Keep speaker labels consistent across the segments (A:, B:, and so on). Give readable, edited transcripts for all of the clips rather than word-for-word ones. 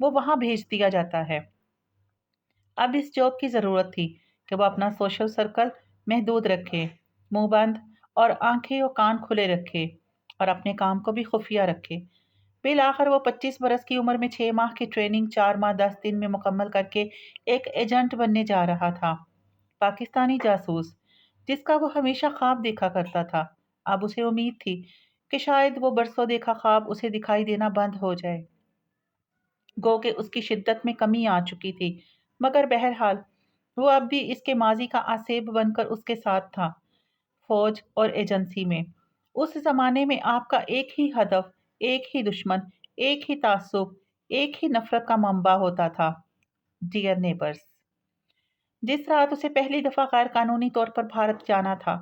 A: وہ وہاں بھیج دیا جاتا ہے۔ اب اس جاب کی ضرورت تھی کہ وہ اپنا سوشل سرکل محدود رکھے، منہ بند اور آنکھیں اور کان کھلے رکھے اور اپنے کام کو بھی خفیہ رکھے۔ بالآخر وہ 25 برس کی عمر میں 6 ماہ کی ٹریننگ 4 ماہ 10 دن میں مکمل کر کے ایک ایجنٹ بننے جا رہا تھا، پاکستانی جاسوس، جس کا وہ ہمیشہ خواب دیکھا کرتا تھا۔ اب اسے امید تھی کہ شاید وہ برسوں دیکھا خواب اسے دکھائی دینا بند ہو جائے، گو کہ اس کی شدت میں کمی آ چکی تھی، مگر بہرحال وہ اب بھی اس کے ماضی کا آسیب بن کر اس کے ساتھ تھا، فوج اور ایجنسی میں۔ اس زمانے میں آپ کا ایک ہی ہدف، ایک ہی دشمن، ایک ہی تعصب، ایک ہی نفرت کا منبع ہوتا تھا: ڈیئر نیبرز۔ جس رات اسے پہلی دفعہ غیر قانونی طور پر بھارت جانا تھا،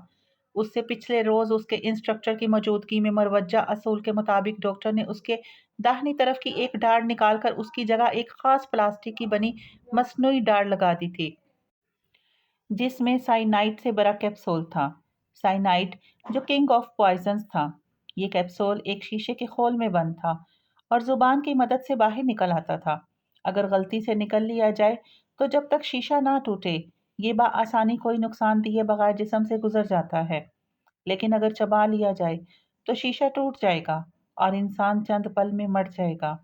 A: اس سے پچھلے روز اس کے انسٹرکٹر کی موجودگی میں مروجہ اصول کے مطابق ڈاکٹر نے اس کے داہنی طرف کی ایک ڈاڑ نکال کر اس کی جگہ ایک خاص پلاسٹک کی بنی مصنوعی ڈاڑ لگا دی تھی، جس میں سائنائڈ سے بھرا کیپسول تھا۔ سائنائڈ جو کنگ آف پوائزنز تھا۔ یہ کیپسول ایک شیشے کے خول میں بند تھا اور زبان کی مدد سے باہر نکل آتا تھا۔ اگر غلطی سے نکل لیا جائے تو جب تک شیشہ نہ ٹوٹے یہ بآسانی کوئی نقصان دیے بغیر جسم سے گزر جاتا ہے، لیکن اگر چبا لیا جائے تو شیشہ ٹوٹ جائے گا اور انسان چند پل میں مر جائے گا۔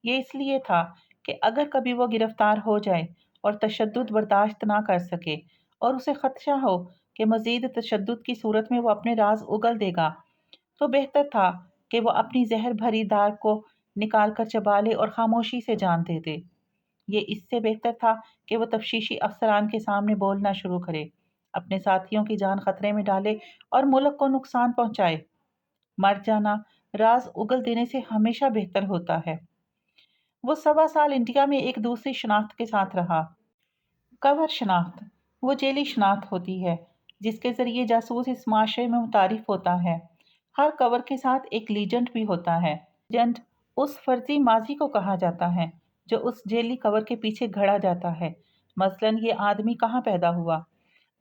A: یہ اس لیے تھا کہ اگر کبھی وہ گرفتار ہو جائے اور تشدد برداشت نہ کر سکے اور اسے خدشہ ہو کہ مزید تشدد کی صورت میں وہ اپنے راز اگل دے گا، تو بہتر تھا کہ وہ اپنی زہر بھری داغ کو نکال کر چبا لے اور خاموشی سے جان دے دے۔ یہ اس سے بہتر تھا کہ وہ تفتیشی افسران کے سامنے بولنا شروع کرے، اپنے ساتھیوں کی جان خطرے میں ڈالے اور ملک کو نقصان پہنچائے۔ مر جانا راز اگل دینے سے ہمیشہ بہتر ہوتا ہے۔ وہ 1.25 سال انڈیا میں ایک دوسری شناخت کے ساتھ رہا، کور شناخت۔ وہ جیلی شناخت ہوتی ہے جس کے ذریعے جاسوس اس معاشرے میں متعارف ہوتا ہے۔ ہر کور کے ساتھ ایک لیجنڈ بھی ہوتا ہے۔ لیجنڈ اس فرضی ماضی کو کہا جاتا ہے جو اس جیلی کور کے پیچھے گھڑا جاتا ہے، مثلاً یہ آدمی کہاں پیدا ہوا،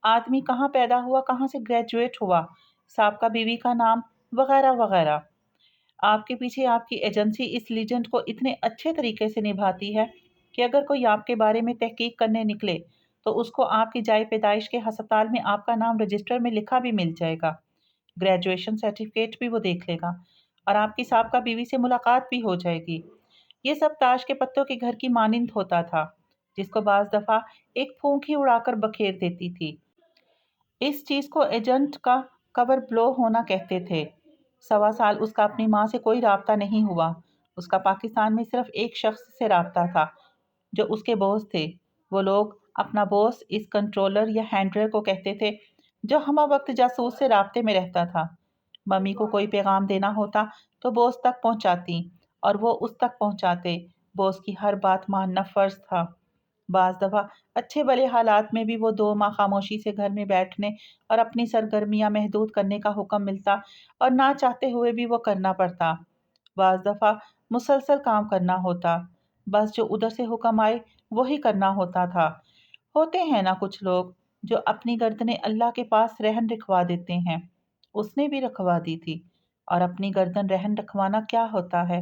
A: آدمی کہاں پیدا ہوا، کہاں سے گریجویٹ ہوا، سابقہ بیوی کا نام، وغیرہ وغیرہ۔ آپ کے پیچھے آپ کی ایجنسی اس لیجنڈ کو اتنے اچھے طریقے سے نبھاتی ہے کہ اگر کوئی آپ کے بارے میں تحقیق کرنے نکلے تو اس کو آپ کی جائے پیدائش کے ہسپتال میں آپ کا نام رجسٹر میں لکھا بھی مل جائے گا، گریجویشن سرٹیفکیٹ بھی وہ دیکھ لے گا اور آپ کی سابقہ بیوی سے ملاقات بھی ہو جائے گی۔ یہ سب تاش کے پتوں کے گھر کی مانند ہوتا تھا جس کو بعض دفعہ ایک پھونک ہی اڑا کر بکھیر دیتی تھی۔ اس چیز کو ایجنٹ کا کور بلو ہونا کہتے تھے۔ 1.25 سال اس کا اپنی ماں سے کوئی رابطہ نہیں ہوا۔ اس کا پاکستان میں صرف ایک شخص سے رابطہ تھا جو اس کے بوس تھے۔ وہ لوگ اپنا بوس اس کنٹرولر یا ہینڈلر کو کہتے تھے جو ہمہ وقت جاسوس سے رابطے میں رہتا تھا۔ ممی کو کوئی پیغام دینا ہوتا تو بوس تک پہنچاتی اور وہ اس تک پہنچاتے۔ بوس کی ہر بات ماننا فرض تھا۔ بعض دفعہ اچھے بھلے حالات میں بھی وہ 2 ماہ خاموشی سے گھر میں بیٹھنے اور اپنی سرگرمیاں محدود کرنے کا حکم ملتا اور نہ چاہتے ہوئے بھی وہ کرنا پڑتا۔ بعض دفعہ مسلسل کام کرنا ہوتا، بس جو ادھر سے حکم آئے وہی کرنا ہوتا تھا۔ ہوتے ہیں نا کچھ لوگ جو اپنی گردنیں اللہ کے پاس رہن رکھوا دیتے ہیں۔ اس نے بھی رکھوا دی تھی، اور اپنی گردن رہن رکھوانا کیا ہوتا ہے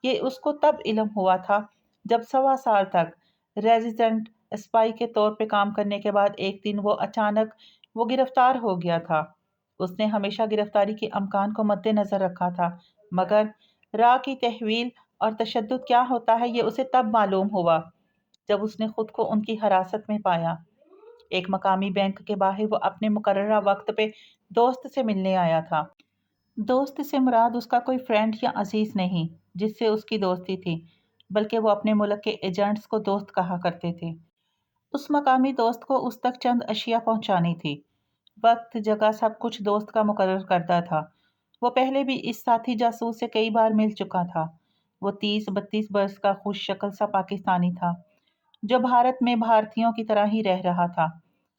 A: یہ اس کو تب علم ہوا تھا جب 1.25 سال تک ریزیڈنٹ اسپائی کے طور پہ کام کرنے کے بعد ایک دن وہ اچانک گرفتار ہو گیا تھا۔ اس نے ہمیشہ گرفتاری کے امکان کو مد نظر رکھا تھا، مگر راہ کی تحویل اور تشدد کیا ہوتا ہے یہ اسے تب معلوم ہوا جب اس نے خود کو ان کی حراست میں پایا۔ ایک مقامی بینک کے باہر وہ اپنے مقررہ وقت پہ دوست سے ملنے آیا تھا۔ دوست سے مراد اس کا کوئی فرینڈ یا عزیز نہیں جس سے اس کی دوستی تھی، بلکہ وہ اپنے ملک کے ایجنٹس کو دوست کہا کرتے تھے۔ اس مقامی دوست کو اس تک چند اشیاء پہنچانی تھی۔ وقت، جگہ، سب کچھ دوست کا مقرر کردہ تھا۔ وہ پہلے بھی اس ساتھی جاسوس سے کئی بار مل چکا تھا۔ وہ 30-32 برس کا خوش شکل سا پاکستانی تھا جو بھارت میں بھارتیوں کی طرح ہی رہ رہا تھا۔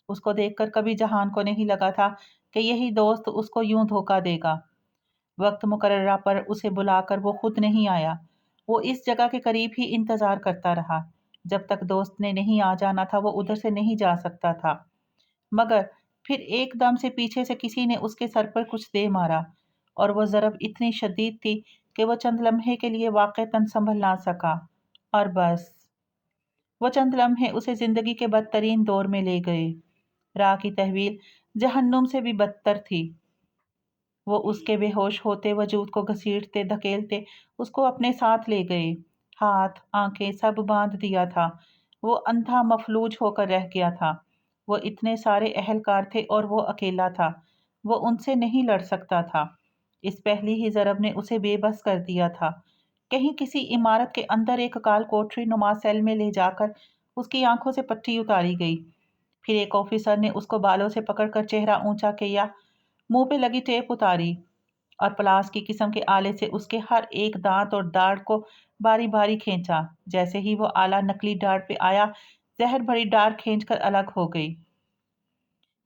A: اس کو دیکھ کر کبھی جہان کو نہیں لگا تھا کہ یہی دوست اس کو یوں دھوکہ دے گا۔ وقت مقررہ پر اسے بلا کر وہ خود نہیں آیا۔ وہ اس جگہ کے قریب ہی انتظار کرتا رہا۔ جب تک دوست نے نہیں آ جانا تھا وہ ادھر سے نہیں جا سکتا تھا، مگر پھر ایک دم سے پیچھے سے کسی نے اس کے سر پر کچھ دے مارا، اور وہ ضرب اتنی شدید تھی کہ وہ چند لمحے کے لیے واقعتاً سنبھل نہ سکا اور بس وہ چند لمحے اسے زندگی کے بدترین دور میں لے گئے۔ راہ کی تحویل جہنم سے بھی بدتر تھی۔ وہ اس کے بے ہوش ہوتے وجود کو گھسیٹتے دھکیلتے اس کو اپنے ساتھ لے گئے۔ ہاتھ آنکھیں سب باندھ دیا تھا۔ وہ اندھا مفلوج ہو کر رہ گیا تھا۔ وہ اتنے سارے اہلکار تھے اور وہ اکیلا تھا۔ وہ ان سے نہیں لڑ سکتا تھا۔ اس پہلی ہی ضرب نے اسے بے بس کر دیا تھا۔ کہیں کسی عمارت کے اندر ایک کال کوٹری نما سیل میں لے جا کر اس کی آنکھوں سے پٹی اتاری گئی۔ پھر ایک آفیسر نے اس کو بالوں سے پکڑ کر چہرہ اونچا کیا، منہ پہ لگی ٹیپ اتاری اور پلاس کی قسم کے آلے سے اس کے ہر ایک دانت اور داڑھ کو باری باری کھینچا۔ جیسے ہی وہ آلہ نکلی داڑھ پہ آیا، زہر بھری داڑھ کھینچ کر الگ ہو گئی۔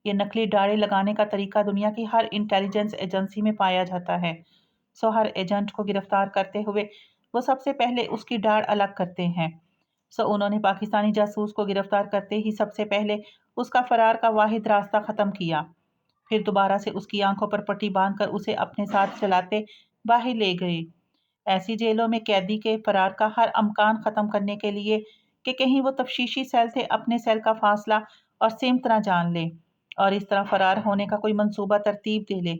A: یہ نکلی داڑھیں لگانے کا طریقہ دنیا کی ہر انٹیلیجنس ایجنسی میں پایا جاتا ہے۔ ہر ایجنٹ کو گرفتار کرتے ہوئے وہ سب سے پہلے اس کی داڑھ الگ کرتے ہیں۔ انہوں نے پاکستانی جاسوس کو گرفتار کرتے ہی سب سے پہلے اس کا فرار کا واحد راستہ ختم کیا۔ پھر دوبارہ سے اس کی آنکھوں پر پٹی باندھ کر اسے اپنے ساتھ چلاتے باہر لے گئے، ایسی جیلوں میں قیدی کے فرار کا ہر امکان ختم کرنے کے لیے کہ کہیں وہ تفتیشی سیل سے اپنے سیل کا فاصلہ اور سمت نہ جان لے اور اس طرح فرار ہونے کا کوئی منصوبہ ترتیب دے لے۔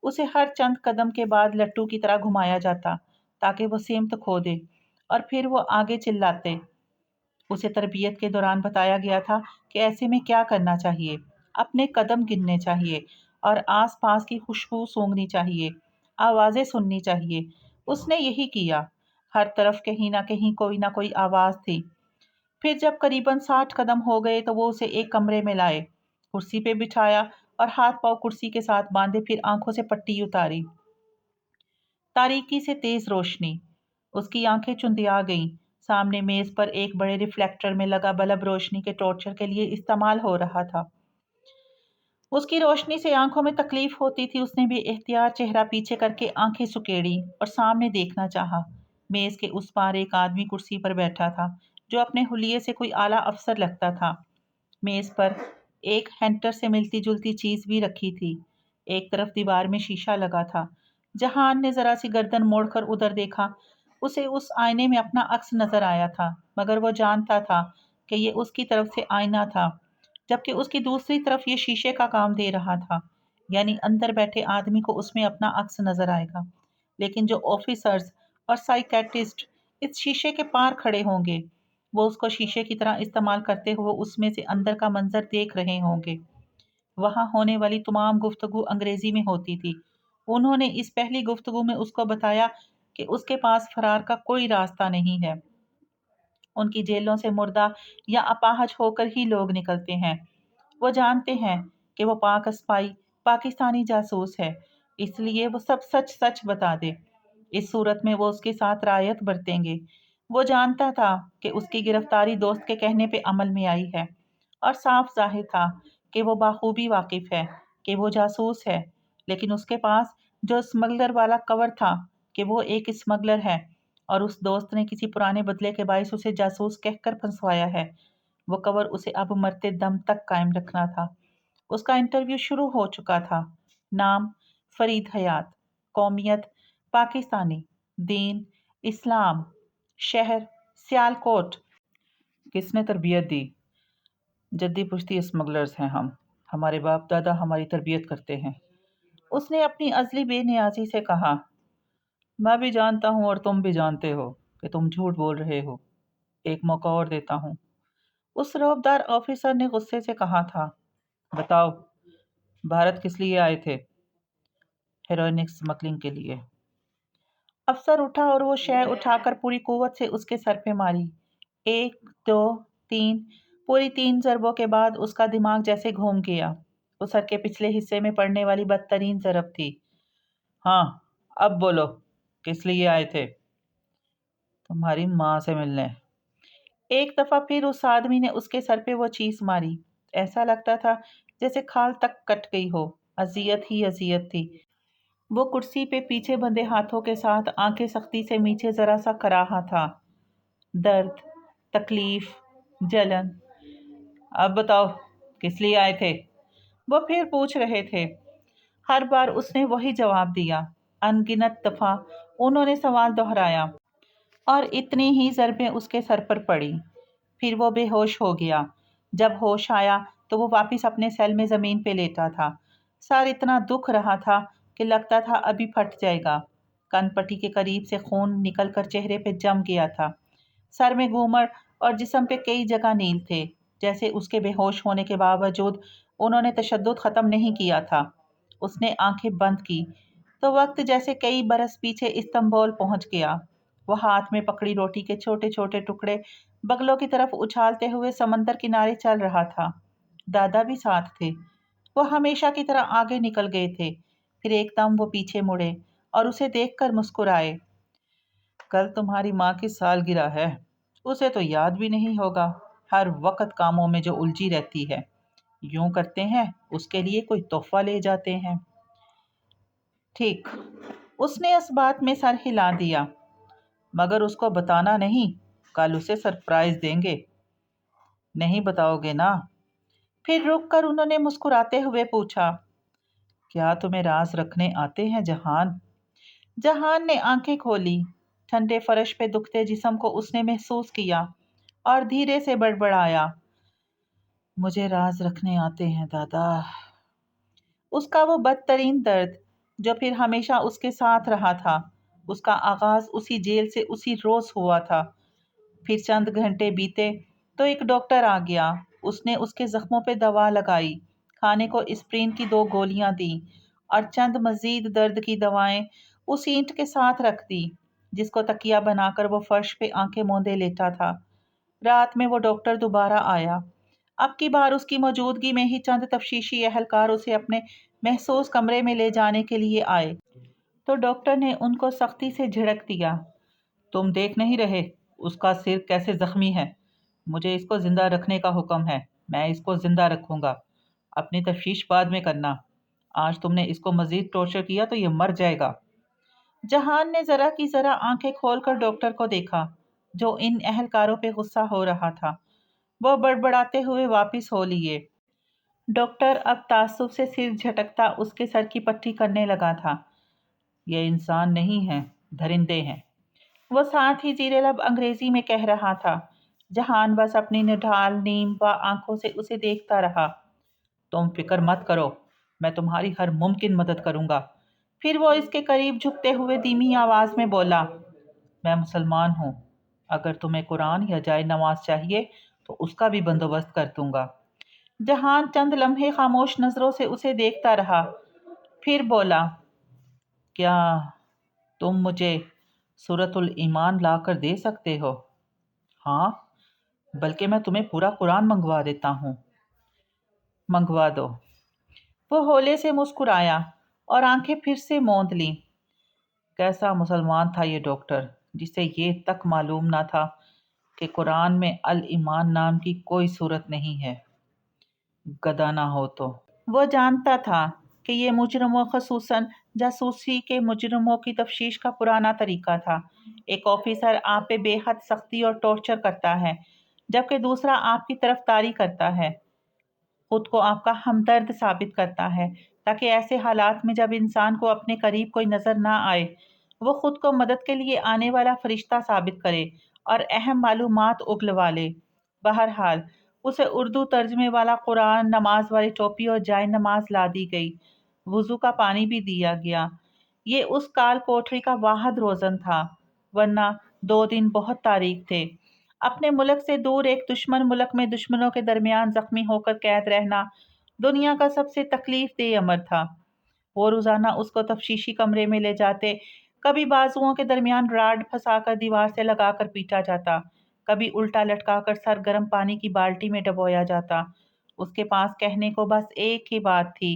A: اسے ہر چند قدم کے بعد لٹو کی طرح گھمایا جاتا تاکہ وہ سمت کھو دے اور پھر وہ آگے چلاتے۔ اسے تربیت کے دوران بتایا گیا تھا کہ ایسے میں کیا کرنا چاہیے، اپنے قدم گننے چاہیے اور آس پاس کی خوشبو سونگھنی چاہیے، آوازیں سننی چاہیے۔ اس نے یہی کیا۔ ہر طرف کہیں نہ کہیں کوئی نہ کوئی آواز تھی۔ پھر جب قریباً 60 قدم ہو گئے تو وہ اسے ایک کمرے میں لائے، کرسی پہ بٹھایا اور ہاتھ پاؤں کرسی کے ساتھ باندھے، پھر آنکھوں سے پٹی اتاری۔ تاریکی سے تیز روشنی، اس کی آنکھیں چندیا گئیں۔ سامنے میز پر ایک بڑے ریفلیکٹر میں لگا بلب روشنی کے ٹارچر کے لیے استعمال ہو رہا تھا۔ اس کی روشنی سے آنکھوں میں تکلیف ہوتی تھی۔ اس نے بھی احتیاط چہرہ پیچھے کر کے آنکھیں سکیڑی اور سامنے دیکھنا چاہا۔ میز کے اس پار ایک آدمی کرسی پر بیٹھا تھا جو اپنے حلیے سے کوئی اعلیٰ افسر لگتا تھا۔ میز پر ایک ہینٹر سے ملتی جلتی چیز بھی رکھی تھی۔ ایک طرف دیوار میں شیشہ لگا تھا۔ جہان نے ذرا سی گردن موڑ کر ادھر دیکھا۔ اسے اس آئینے میں اپنا عکس نظر آیا تھا، مگر وہ جانتا تھا کہ یہ اس کی طرف سے آئینہ تھا، جبکہ اس کی دوسری طرف یہ شیشے کا کام دے رہا تھا، یعنی اندر بیٹھے آدمی کو اس میں اپنا عکس نظر آئے گا۔ لیکن جو آفیسرز اور سائیکیٹرسٹ اس شیشے کے پار کھڑے ہوں گے، وہ اس کو شیشے کی طرح استعمال کرتے ہوئے اس میں سے اندر کا منظر دیکھ رہے ہوں گے۔ وہاں ہونے والی تمام گفتگو انگریزی میں ہوتی تھی۔ انہوں نے اس پہلی گفتگو میں اس کو بتایا کہ اس کے پاس فرار کا کوئی راستہ نہیں ہے۔ ان کی جیلوں سے مردہ یا اپاہج ہو کر ہی لوگ نکلتے ہیں۔ وہ جانتے ہیں کہ وہ پاک اسپائی پاکستانی جاسوس ہے، اس لیے وہ سب سچ سچ بتا دے۔ اس صورت میں وہ اس کے ساتھ رعایت برتیں گے۔ وہ جانتا تھا کہ اس کی گرفتاری دوست کے کہنے پہ عمل میں آئی ہے، اور صاف ظاہر تھا کہ وہ بخوبی واقف ہے کہ وہ جاسوس ہے، لیکن اس کے پاس جو اسمگلر والا کور تھا کہ وہ ایک اسمگلر ہے، اور اس دوست نے کسی پرانے بدلے کے باعث اسے جاسوس کہہ کر پھنسوایا ہے۔ وہ کور اسے اب مرتے دم تک قائم رکھنا تھا۔ اس کا انٹرویو شروع ہو چکا تھا۔ نام فرید حیات، قومیت پاکستانی، دین اسلام، شہر سیالکوٹ۔ کس نے تربیت دی؟ جدی پشتی اسمگلرز ہیں ہم، ہمارے باپ دادا ہماری تربیت کرتے ہیں۔ اس نے اپنی ازلی بے نیازی سے کہا۔ میں بھی جانتا ہوں اور تم بھی جانتے ہو کہ تم جھوٹ بول رہے ہو۔ ایک موقع اور دیتا ہوں، اس رعبدار آفیسر نے غصے سے کہا تھا۔ بتاؤ، بھارت کس لیے آئے تھے؟ ہیروئن اسمگلنگ کے لیے۔ افسر اٹھا اور وہ شے اٹھا کر پوری قوت سے اس کے سر پہ ماری۔ 1 2 3، پوری 3 ضربوں کے بعد اس کا دماغ جیسے گھوم گیا۔ وہ سر کے پچھلے حصے میں پڑنے والی بدترین ضرب تھی۔ ہاں، اب بولو، کس لیے آئے تھے؟ تمہاری ماں سے ملنے۔ ایک دفعہ پھر اس آدمی نے اس کے سر پہ وہ چیز ماری۔ ایسا لگتا تھا جیسے کھال تک کٹ گئی ہو۔ اذیت ہی اذیت تھی۔ وہ کرسی پہ پیچھے بندھے ہاتھوں کے ساتھ آنکھیں سختی سے نیچے ذرا سا کر رہا تھا۔ درد، تکلیف، جلن۔ اب بتاؤ، کس لیے آئے تھے؟ وہ پھر پوچھ رہے تھے۔ ہر بار اس نے وہی جواب دیا۔ ان گنت دفعہ انہوں نے سوال دہرایا۔ اور اتنی ہی ضربیں اس کے سر پر پڑی۔ پھر وہ بے ہوش ہو گیا۔ جب ہوش آیا تو وہ واپس اپنے سیل میں زمین پہ لیٹا تھا۔ سر اتنا دکھ رہا تھا کہ لگتا تھا ابھی پھٹ جائے گا۔ کن پٹی کے قریب سے خون نکل کر چہرے پہ جم گیا تھا۔ سر میں گھومڑ اور جسم پہ کئی جگہ نیل تھے، جیسے اس کے بے ہوش ہونے کے باوجود انہوں نے تشدد ختم نہیں کیا تھا۔ اس نے آنکھیں بند کی تو وقت جیسے کئی برس پیچھے استنبول پہنچ گیا۔ وہ ہاتھ میں پکڑی روٹی کے چھوٹے چھوٹے ٹکڑے بغلوں کی طرف اچھالتے ہوئے سمندر کنارے چل رہا تھا۔ دادا بھی ساتھ تھے۔ وہ ہمیشہ کی طرح آگے نکل گئے تھے، پھر ایک دم وہ پیچھے مڑے اور اسے دیکھ کر مسکرائے۔ کل تمہاری ماں کی سالگرہ ہے، اسے تو یاد بھی نہیں ہوگا، ہر وقت کاموں میں جو الجھی رہتی ہے۔ یوں کرتے ہیں اس کے لیے کوئی تحفہ لے جاتے ہیں۔ ٹھیک، اس نے اس بات میں سر ہلا دیا، مگر اس کو بتانا نہیں، کل اسے سرپرائز دیں گے۔ نہیں بتاؤ گے نا؟ پھر رک کر انہوں نے مسکراتے ہوئے پوچھا، کیا تمہیں راز رکھنے آتے ہیں جہان؟ جہان نے آنکھیں کھولی۔ ٹھنڈے فرش پہ دکھتے جسم کو اس نے محسوس کیا اور دھیرے سے بڑبڑایا، مجھے راز رکھنے آتے ہیں دادا۔ اس کا وہ بدترین درد جو پھر ہمیشہ اس کے ساتھ رہا تھا، اس کا آغاز اسی جیل سے اسی روز ہوا تھا۔ پھر چند گھنٹے بیتے تو ایک ڈاکٹر آ گیا۔ اس نے اس کے زخموں پہ دوا لگائی، کھانے کو اسپرین کی 2 گولیاں دیں اور چند مزید درد کی دوائیں اس اینٹ کے ساتھ رکھ دی جس کو تکیہ بنا کر وہ فرش پہ آنکھیں موندے لیٹا تھا۔ رات میں وہ ڈاکٹر دوبارہ آیا۔ اب کی بار اس کی موجودگی میں ہی چند تفتیشی اہلکار اسے اپنے محسوس کمرے میں لے جانے کے لیے آئے تو ڈاکٹر نے ان کو سختی سے جھڑک دیا، تم دیکھ نہیں رہے اس کا سر کیسے زخمی ہے؟ مجھے اس کو زندہ رکھنے کا حکم ہے، میں اس کو زندہ رکھوں گا، اپنی تفتیش بعد میں کرنا، آج تم نے اس کو مزید ٹارچر کیا تو یہ مر جائے گا۔ جہان نے ذرا کی ذرا آنکھیں کھول کر ڈاکٹر کو دیکھا جو ان اہلکاروں پہ غصہ ہو رہا تھا۔ وہ بڑبڑاتے ہوئے واپس ہو لیے۔ ڈاکٹر اب تعصب سے سر جھٹکتا اس کے سر کی پٹی کرنے لگا تھا۔ یہ انسان نہیں ہیں، درندے ہیں، وہ ساتھ ہی زیر لب انگریزی میں کہہ رہا تھا۔ جہان بس اپنی نڈھال نیم و آنکھوں سے اسے دیکھتا رہا۔ تم فکر مت کرو، میں تمہاری ہر ممکن مدد کروں گا۔ پھر وہ اس کے قریب جھکتے ہوئے دھیمی آواز میں بولا، میں مسلمان ہوں، اگر تمہیں قرآن یا جائے نماز چاہیے تو اس کا بھی بندوبست کر دوں گا۔ جہان چند لمحے خاموش نظروں سے اسے دیکھتا رہا، پھر بولا، کیا تم مجھے سورۃ الایمان لا کر دے سکتے ہو؟ ہاں، بلکہ میں تمہیں پورا قرآن منگوا دیتا ہوں۔ منگوا دو۔ وہ ہولے سے مسکرایا اور آنکھیں پھر سے موند لیں۔ کیسا مسلمان تھا یہ ڈاکٹر جسے یہ تک معلوم نہ تھا کہ قرآن میں الایمان نام کی کوئی صورت نہیں ہے۔ گدھا نہ ہو تو۔ وہ جانتا تھا کہ یہ مجرموں خصوصاً جاسوسی کے مجرموں کی تفتیش کا پرانا طریقہ تھا۔ ایک آفیسر آپ پہ بے حد سختی اور ٹارچر کرتا ہے جبکہ دوسرا آپ کی طرفداری کرتا ہے، خود کو آپ کا ہمدرد ثابت کرتا ہے تاکہ ایسے حالات میں جب انسان کو اپنے قریب کوئی نظر نہ آئے وہ خود کو مدد کے لیے آنے والا فرشتہ ثابت کرے اور اہم معلومات اگلوا لے۔ بہرحال اسے اردو ترجمے والا قرآن، نماز والی ٹوپی اور جائے نماز لا دی گئی، وضو کا پانی بھی دیا گیا۔ یہ اس کال کوٹری کا واحد روزن تھا، ورنہ 2 دن بہت تاریک تھے۔ اپنے ملک سے دور ایک دشمن ملک میں دشمنوں کے درمیان زخمی ہو کر قید رہنا دنیا کا سب سے تکلیف دہ امر تھا۔ وہ روزانہ اس کو تفتیشی کمرے میں لے جاتے، کبھی بازوؤں کے درمیان راڈ پھنسا کر دیوار سے لگا کر پیٹا جاتا، کبھی الٹا لٹکا کر سر گرم پانی کی بالٹی میں ڈبویا جاتا۔ اس کے پاس کہنے کو بس ایک ہی بات تھی،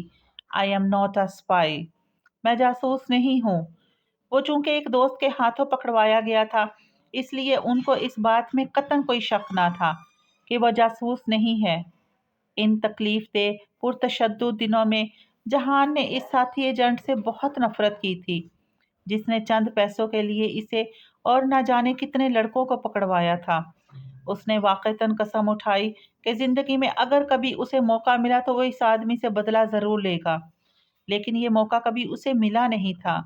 A: I am not a spy، میں جاسوس نہیں ہوں۔ وہ چونکہ ایک دوست کے ہاتھوں پکڑوایا گیا تھا اس لیے ان کو اس بات میں قطعاً کوئی شک نہ تھا کہ وہ جاسوس نہیں ہے۔ ان تکلیف دہ پرتشدد دنوں میں جہان نے اس ساتھی ایجنٹ سے بہت نفرت کی تھی جس نے چند پیسوں کے لیے اسے اور نہ جانے کتنے لڑکوں کو پکڑوایا تھا۔ اس نے واقعتاً قسم اٹھائی کہ زندگی میں اگر کبھی اسے موقع ملا تو وہ اس آدمی سے بدلہ ضرور لے گا، لیکن یہ موقع کبھی اسے ملا نہیں تھا۔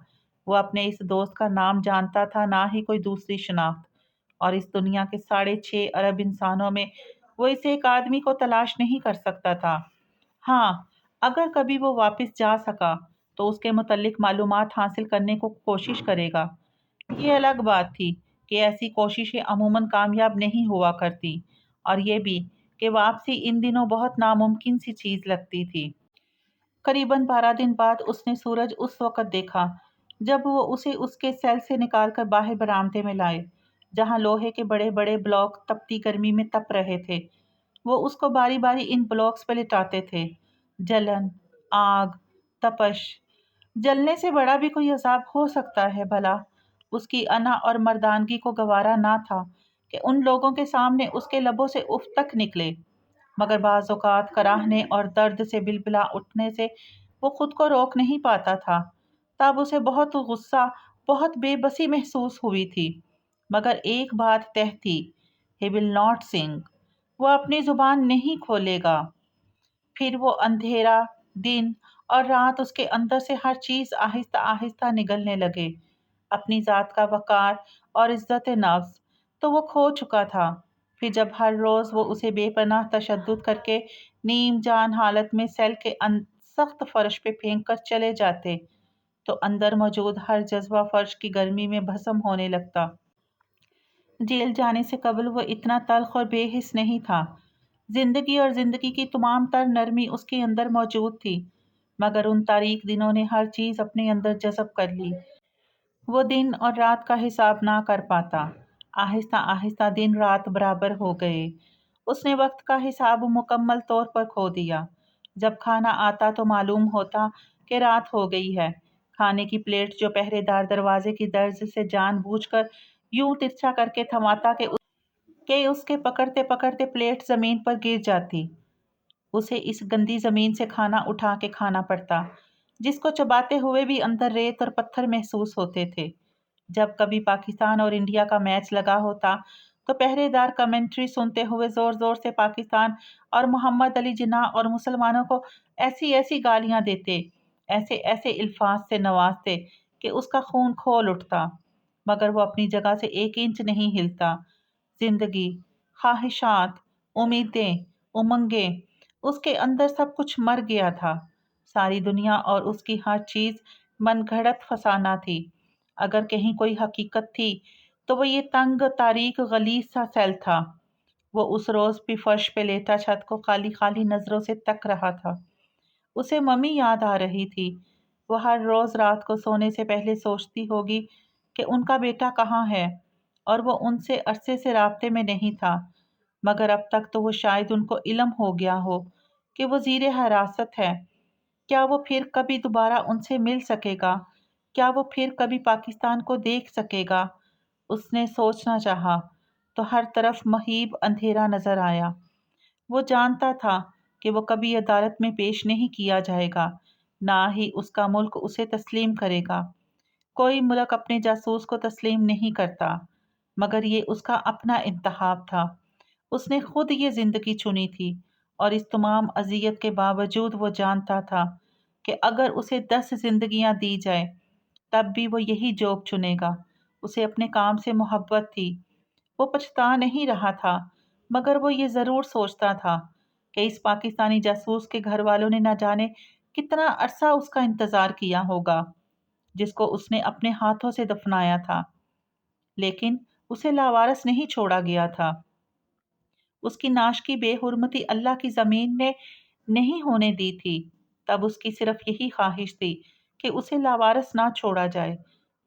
A: وہ اپنے اس دوست کا نام جانتا تھا، نہ ہی کوئی دوسری شناخت۔ اور اس دنیا کے 6.5 ارب انسانوں میں وہ اسے ایک آدمی کو تلاش نہیں کر سکتا تھا۔ ہاں، اگر کبھی وہ واپس جا سکا تو اس کے متعلق معلومات حاصل کرنے کو کوشش کرے گا۔ یہ الگ بات تھی کہ ایسی کوششیں عموماً کامیاب نہیں ہوا کرتی، اور یہ بھی کہ واپسی ان دنوں بہت ناممکن سی چیز لگتی تھی۔ قریباً 12 دن بعد اس نے سورج اس وقت دیکھا جب وہ اسے اس کے سیل سے نکال کر باہر برآمدے میں لائے، جہاں لوہے کے بڑے بڑے بلاک تپتی گرمی میں تپ رہے تھے۔ وہ اس کو باری باری ان بلاکس پہ لٹاتے تھے۔ جلن، آگ، تپش، جلنے سے بڑا بھی کوئی عذاب ہو سکتا ہے بھلا؟ اس کی انا اور مردانگی کو گوارا نہ تھا کہ ان لوگوں کے سامنے اس کے لبوں سے اف تک نکلے، مگر بعض اوقات کراہنے اور درد سے بلبلا اٹھنے سے وہ خود کو روک نہیں پاتا تھا۔ تب اسے بہت غصہ، بہت بے بسی محسوس ہوئی تھی، مگر ایک بات طے تھی: ہی ول ناٹ سنگ، وہ اپنی زبان نہیں کھولے گا۔ پھر وہ اندھیرا، دن اور رات، اس کے اندر سے ہر چیز آہستہ آہستہ نگلنے لگے۔ اپنی ذات کا وقار اور عزت نفس تو وہ کھو چکا تھا۔ پھر جب ہر روز وہ اسے بے پناہ تشدد کر کے نیم جان حالت میں سیل کے سخت فرش پہ پھینک کر چلے جاتے، تو اندر موجود ہر جذبہ فرش کی گرمی میں بھسم ہونے لگتا۔ جیل جانے سے قبل وہ اتنا تلخ اور بے حس نہیں تھا۔ زندگی اور زندگی کی تمام تر نرمی اس کے اندر موجود تھی، مگر ان تاریک دنوں نے ہر چیز اپنے اندر جذب کر لی۔ وہ دن اور رات کا حساب نہ کر پاتا۔ آہستہ آہستہ دن رات برابر ہو گئے۔ اس نے وقت کا حساب مکمل طور پر کھو دیا۔ جب کھانا آتا تو معلوم ہوتا کہ رات ہو گئی ہے۔ کھانے کی پلیٹ جو پہرے دار دروازے کی درز سے جان بوجھ کر یوں ترچھا کر کے تھماتا کہ اس کے پکڑتے پکڑتے پلیٹ زمین پر گر جاتی، اسے اس گندی زمین سے کھانا اٹھا کے کھانا پڑتا، جس کو چباتے ہوئے بھی اندر ریت اور پتھر محسوس ہوتے تھے۔ جب کبھی پاکستان اور انڈیا کا میچ لگا ہوتا تو پہرے دار کمنٹری سنتے ہوئے زور زور سے پاکستان اور محمد علی جناح اور مسلمانوں کو ایسی ایسی گالیاں دیتے، ایسے ایسے الفاظ سے نوازتے کہ اس کا خون کھول اٹھتا، مگر وہ اپنی جگہ سے 1 انچ نہیں ہلتا۔ زندگی، خواہشات، امیدیں، امنگیں، اس کے اندر سب کچھ مر گیا تھا۔ ساری دنیا اور اس کی ہر چیز من گھڑت فسانہ تھی۔ اگر کہیں کوئی حقیقت تھی تو وہ یہ تنگ، تاریک، غلیظ سا سیل تھا۔ وہ اس روز بھی فرش پہ لیٹا چھت کو خالی خالی نظروں سے تک رہا تھا۔ اسے ممی یاد آ رہی تھی۔ وہ ہر روز رات کو سونے سے پہلے سوچتی ہوگی کہ ان کا بیٹا کہاں ہے، اور وہ ان سے عرصے سے رابطے میں نہیں تھا، مگر اب تک تو وہ شاید ان کو علم ہو گیا ہو کہ وہ زیر حراست ہے۔ کیا وہ پھر کبھی دوبارہ ان سے مل سکے گا؟ کیا وہ پھر کبھی پاکستان کو دیکھ سکے گا؟ اس نے سوچنا چاہا تو ہر طرف مہیب اندھیرا نظر آیا۔ وہ جانتا تھا کہ وہ کبھی عدالت میں پیش نہیں کیا جائے گا، نہ ہی اس کا ملک اسے تسلیم کرے گا۔ کوئی ملک اپنے جاسوس کو تسلیم نہیں کرتا، مگر یہ اس کا اپنا انتخاب تھا۔ اس نے خود یہ زندگی چنی تھی، اور اس تمام اذیت کے باوجود وہ جانتا تھا کہ اگر اسے 10 زندگیاں دی جائے تب بھی وہ یہی جاب چنے گا۔ اسے اپنے کام سے محبت تھی۔ وہ پچھتا نہیں رہا تھا، مگر وہ یہ ضرور سوچتا تھا کہ اس پاکستانی جاسوس کے گھر والوں نے نہ جانے کتنا عرصہ اس کا انتظار کیا ہوگا، جس کو اس نے اپنے ہاتھوں سے دفنایا تھا، لیکن اسے لاوارث نہیں چھوڑا گیا تھا۔ اس کی ناش کی بے حرمتی اللہ کی زمین نے نہیں ہونے دی تھی۔ تب اس کی صرف یہی خواہش تھی کہ اسے لاوارث نہ چھوڑا جائے۔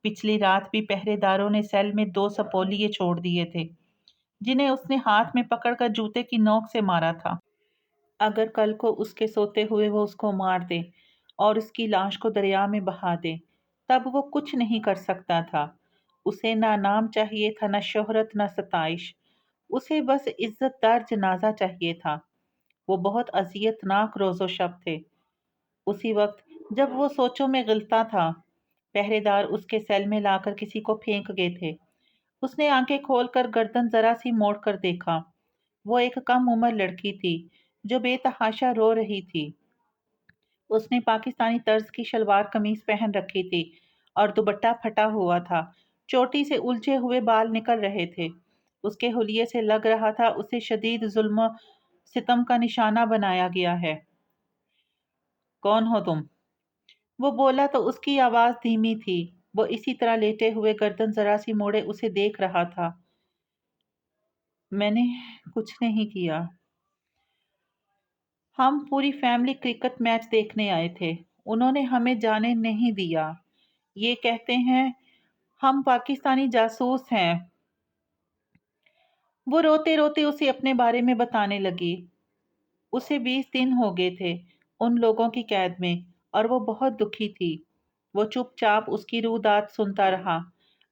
A: پچھلی رات بھی پہرے داروں نے سیل میں 2 سپولیے چھوڑ دیے تھے، جنہیں اس نے ہاتھ میں پکڑ کر جوتے کی نوک سے مارا تھا۔ اگر کل کو اس کے سوتے ہوئے وہ اس کو مار دے اور اس کی لاش کو دریا میں بہا دے، تب وہ کچھ نہیں کر سکتا تھا۔ اسے نہ نام چاہیے تھا، نہ شہرت، نہ ستائش۔ اسے بس عزت دار جنازہ چاہیے تھا۔ وہ بہت اذیت ناک روز و شب تھے۔ اسی وقت جب وہ سوچوں میں غلطا تھا، پہرے دار اس کے سیل میں لا کر کسی کو پھینک گئے تھے۔ اس نے آنکھیں کھول کر گردن ذرا سی موڑ کر دیکھا۔ وہ ایک کم عمر لڑکی تھی جو بے تحاشا رو رہی تھی۔ اس نے پاکستانی طرز کی شلوار قمیص پہن رکھی تھی اور دوپٹہ پھٹا ہوا تھا۔ چوٹی سے الجھے ہوئے بال نکل رہے تھے۔ اس کے حلیے سے لگ رہا تھا اسے شدید ظلم و ستم کا نشانہ بنایا گیا ہے۔ کون ہو تم؟ وہ بولا تو اس کی آواز دھیمی تھی۔ وہ اسی طرح لیٹے ہوئے گردن ذرا سی موڑے اسے دیکھ رہا تھا۔ میں نے کچھ نہیں کیا۔ ہم پوری فیملی کرکٹ میچ دیکھنے آئے تھے۔ انہوں نے ہمیں جانے نہیں دیا۔ یہ کہتے ہیں ہم پاکستانی جاسوس ہیں۔ وہ روتے روتے اسے اپنے بارے میں بتانے لگی۔ اسے 20 دن ہو گئے تھے ان لوگوں کی قید میں اور وہ بہت دکھی تھی۔ وہ چپ چاپ اس کی رودات سنتا رہا۔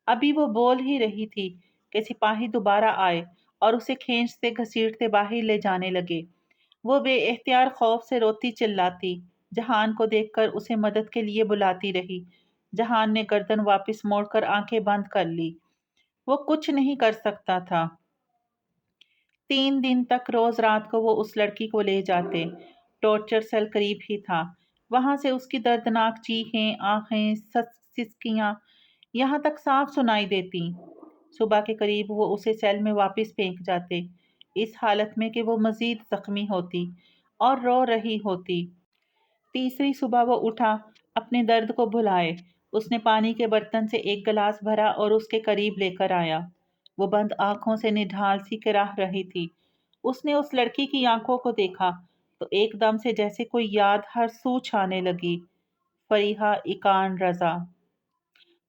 A: ابھی وہ بول ہی رہی تھی کہ سپاہی دوبارہ آئے اور اسے کھینچتے گھسیٹتے باہر لے جانے لگے۔ وہ بے اختیار خوف سے روتی چلاتی جہان کو دیکھ کر اسے مدد کے لیے بلاتی رہی۔ جہان نے گردن واپس موڑ کر آنکھیں بند کر لی۔ وہ کچھ نہیں کر سکتا تھا۔ 3 دن تک روز رات کو وہ اس لڑکی کو لے جاتے۔ ٹارچر سیل قریب ہی تھا۔ وہاں سے اس کی دردناک چیخیں، آہیں، سسکیاں یہاں تک صاف سنائی دیتی۔ صبح کے قریب وہ اسے سیل میں واپس پھینک جاتے، اس حالت میں کہ وہ مزید زخمی ہوتی اور رو رہی ہوتی۔ تیسری صبح وہ اٹھا اپنے درد کو بھلائے۔ اس نے پانی کے برتن سے ایک گلاس بھرا اور اس کے قریب لے کر آیا۔ وہ بند آنکھوں سے نڈھال سی کراہ رہی تھی۔ اس نے اس لڑکی کی آنکھوں کو دیکھا تو ایک دم سے جیسے کوئی یاد ہر سو چھانے لگی۔ فریحہ اکان رضا،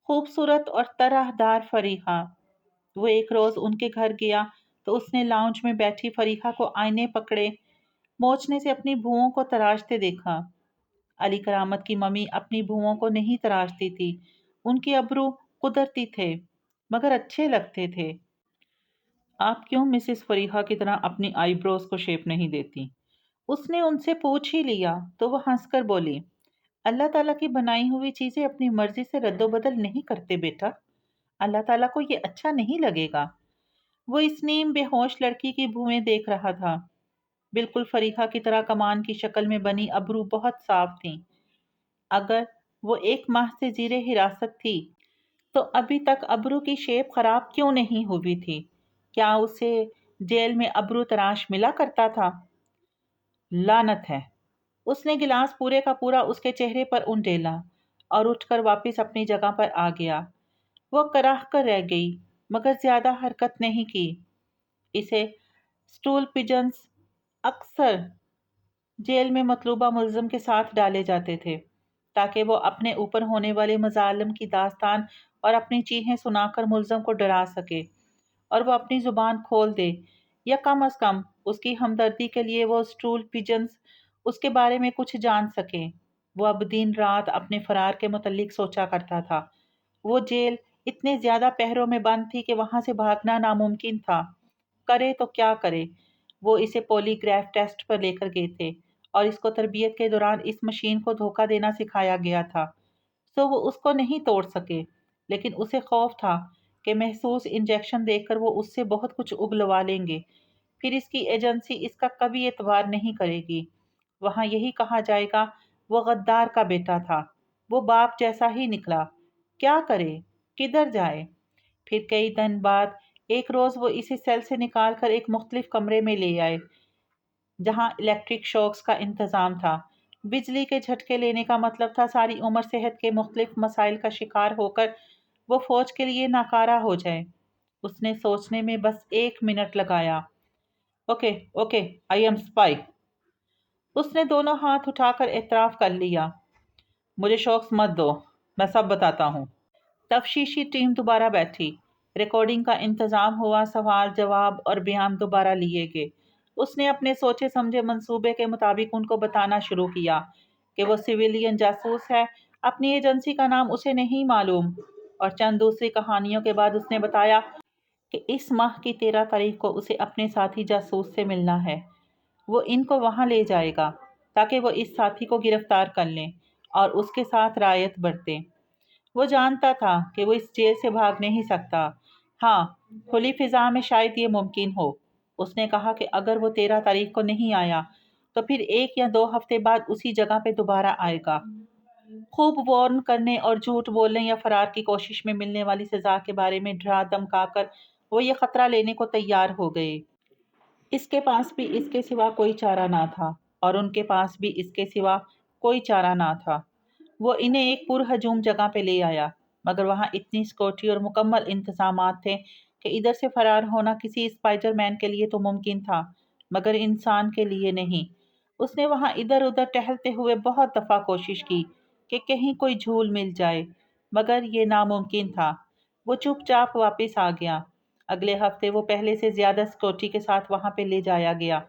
A: خوبصورت اور طرح دار فریحہ۔ وہ ایک روز ان کے گھر گیا تو اس نے لاؤنج میں بیٹھی فریحہ کو آئینے پکڑے موچنے سے اپنی بھوؤں کو تراشتے دیکھا۔ علی کرامت کی ممی اپنی بھوؤں کو نہیں تراشتی تھی۔ ان کے ابرو قدرتی تھے مگر اچھے لگتے تھے۔ آپ کیوں مسز فریحہ کی طرح اپنی آئی بروز کو شیپ نہیں دیتی؟ اس نے ان سے پوچھ ہی لیا تو وہ ہنس کر بولی، اللہ تعالیٰ کی بنائی ہوئی چیزیں اپنی مرضی سے رد و بدل نہیں کرتے بیٹا۔ اللہ تعالیٰ کو یہ اچھا نہیں لگے گا۔ وہ اس نیم بے ہوش لڑکی کی بھوئیں دیکھ رہا تھا۔ بالکل فریحہ کی طرح کمان کی شکل میں بنی ابرو بہت صاف تھیں۔ اگر وہ 1 ماہ سے زیر حراست تھی تو ابھی تک ابرو کی شیپ خراب کیوں نہیں ہوئی تھی؟ کیا اسے جیل میں ابرو تراش ملا کرتا تھا؟ لعنت ہے! اس نے گلاس پورے کا پورا اس کے چہرے پر انڈیلا اور اٹھ کر واپس اپنی جگہ پر آ گیا۔ وہ کراہ کر رہ گئی مگر زیادہ حرکت نہیں کی۔ اسے سٹول پجنز اکثر جیل میں مطلوبہ ملزم کے ساتھ ڈالے جاتے تھے تاکہ وہ اپنے اوپر ہونے والے مظالم کی داستان اور اپنی چیخیں سنا کر ملزم کو ڈرا سکے اور وہ اپنی زبان کھول دے، یا کم از کم اس کی ہمدردی کے لیے وہ سٹول پجنز اس کے بارے میں کچھ جان سکیں۔ وہ اب دن رات اپنے فرار کے متعلق سوچا کرتا تھا۔ وہ جیل اتنے زیادہ پہروں میں بند تھی کہ وہاں سے بھاگنا ناممکن تھا۔ کرے تو کیا کرے؟ وہ اسے پولی گراف ٹیسٹ پر لے کر گئے تھے اور اس کو تربیت کے دوران اس مشین کو دھوکہ دینا سکھایا گیا تھا، سو وہ اس کو نہیں توڑ سکے، لیکن اسے خوف تھا کہ محسوس انجیکشن دیکھ کر وہ اس سے بہت کچھ اگلوا لیں گے، پھر اس کی ایجنسی اس کا کبھی اعتبار نہیں کرے گی۔ وہاں یہی کہا جائے گا وہ غدار کا بیٹا تھا، وہ باپ جیسا ہی نکلا، کیا کرے، کدھر جائے؟ پھر کئی دن بعد ایک روز وہ اسے سیل سے نکال کر ایک مختلف کمرے میں لے آئے جہاں الیکٹرک شوکس کا انتظام تھا۔ بجلی کے جھٹکے لینے کا مطلب تھا ساری عمر صحت کے مختلف مسائل کا شکار ہو کر وہ فوج کے لیے ناکارہ ہو جائے۔ اس نے سوچنے میں بس 1 منٹ لگایا۔ Okay okay, I am spy. اس نے دونوں ہاتھ اٹھا کر اعتراف کر لیا۔ مجھے شوکس مت دو، میں سب بتاتا ہوں۔ تفتیشی ٹیم دوبارہ بیٹھی، ریکارڈنگ کا انتظام ہوا، سوال جواب اور بیان دوبارہ لیے گئے۔ اس نے اپنے سوچے سمجھے منصوبے کے مطابق ان کو بتانا شروع کیا کہ وہ سویلین جاسوس ہے، اپنی ایجنسی کا نام اسے نہیں معلوم، اور چند دوسری کہانیوں کے بعد اس نے بتایا کہ اس ماہ کی 13 تاریخ کو اسے اپنے ساتھی جاسوس سے ملنا ہے۔ وہ ان کو وہاں لے جائے گا تاکہ وہ اس ساتھی کو گرفتار کر لیں اور اس کے ساتھ رعایت برتیں۔ وہ جانتا تھا کہ وہ اس جیل سے بھاگ نہیں سکتا۔ ہاں، کھلی فضا میں شاید یہ ممکن ہو۔ اس نے کہا کہ اگر وہ 13 تاریخ کو نہیں آیا تو پھر 1 یا 2 ہفتے بعد اسی جگہ پہ دوبارہ آئے گا۔ خوب وارن کرنے اور جھوٹ بولنے یا فرار کی کوشش میں ملنے والی سزا کے بارے میں ڈرا دھمکا کر وہ یہ خطرہ لینے کو تیار ہو گئے۔ اس کے پاس بھی اس کے سوا کوئی چارہ نہ تھا، اور ان کے پاس بھی اس کے سوا کوئی چارہ نہ تھا۔ وہ انہیں ایک پر ہجوم جگہ پہ لے آیا، مگر وہاں اتنی سیکورٹی اور مکمل انتظامات تھے کہ ادھر سے فرار ہونا کسی اسپائڈر مین کے لیے تو ممکن تھا، مگر انسان کے لیے نہیں۔ اس نے وہاں ادھر ادھر ٹہلتے ہوئے بہت دفعہ کوشش کی کہ کہیں کوئی جھول مل جائے، مگر یہ ناممکن تھا۔ وہ چپ چاپ واپس آ گیا۔ اگلے ہفتے وہ پہلے سے زیادہ سیکورٹی کے ساتھ وہاں پہ لے جایا گیا۔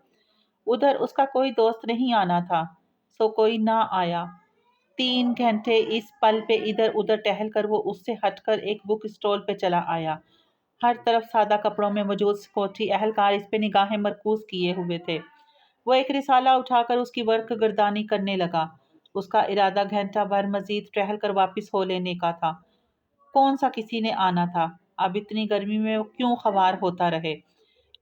A: ادھر اس کا کوئی دوست نہیں آنا تھا، سو کوئی نہ آیا۔ 3 گھنٹے اس پل پہ ادھر ادھر ٹہل کر وہ اس سے ہٹ کر ایک بک اسٹال پہ چلا آیا۔ ہر طرف سادہ کپڑوں میں موجود سیکورٹی اہلکار اس پہ نگاہیں مرکوز کیے ہوئے تھے۔ وہ ایک رسالہ اٹھا کر اس کی ورق گردانی کرنے لگا۔ اس کا ارادہ گھنٹہ بھر مزید ٹہل کر واپس ہو لینے کا تھا۔ کون سا کسی نے آنا تھا؟ اب اتنی گرمی میں وہ کیوں خوار ہوتا رہے؟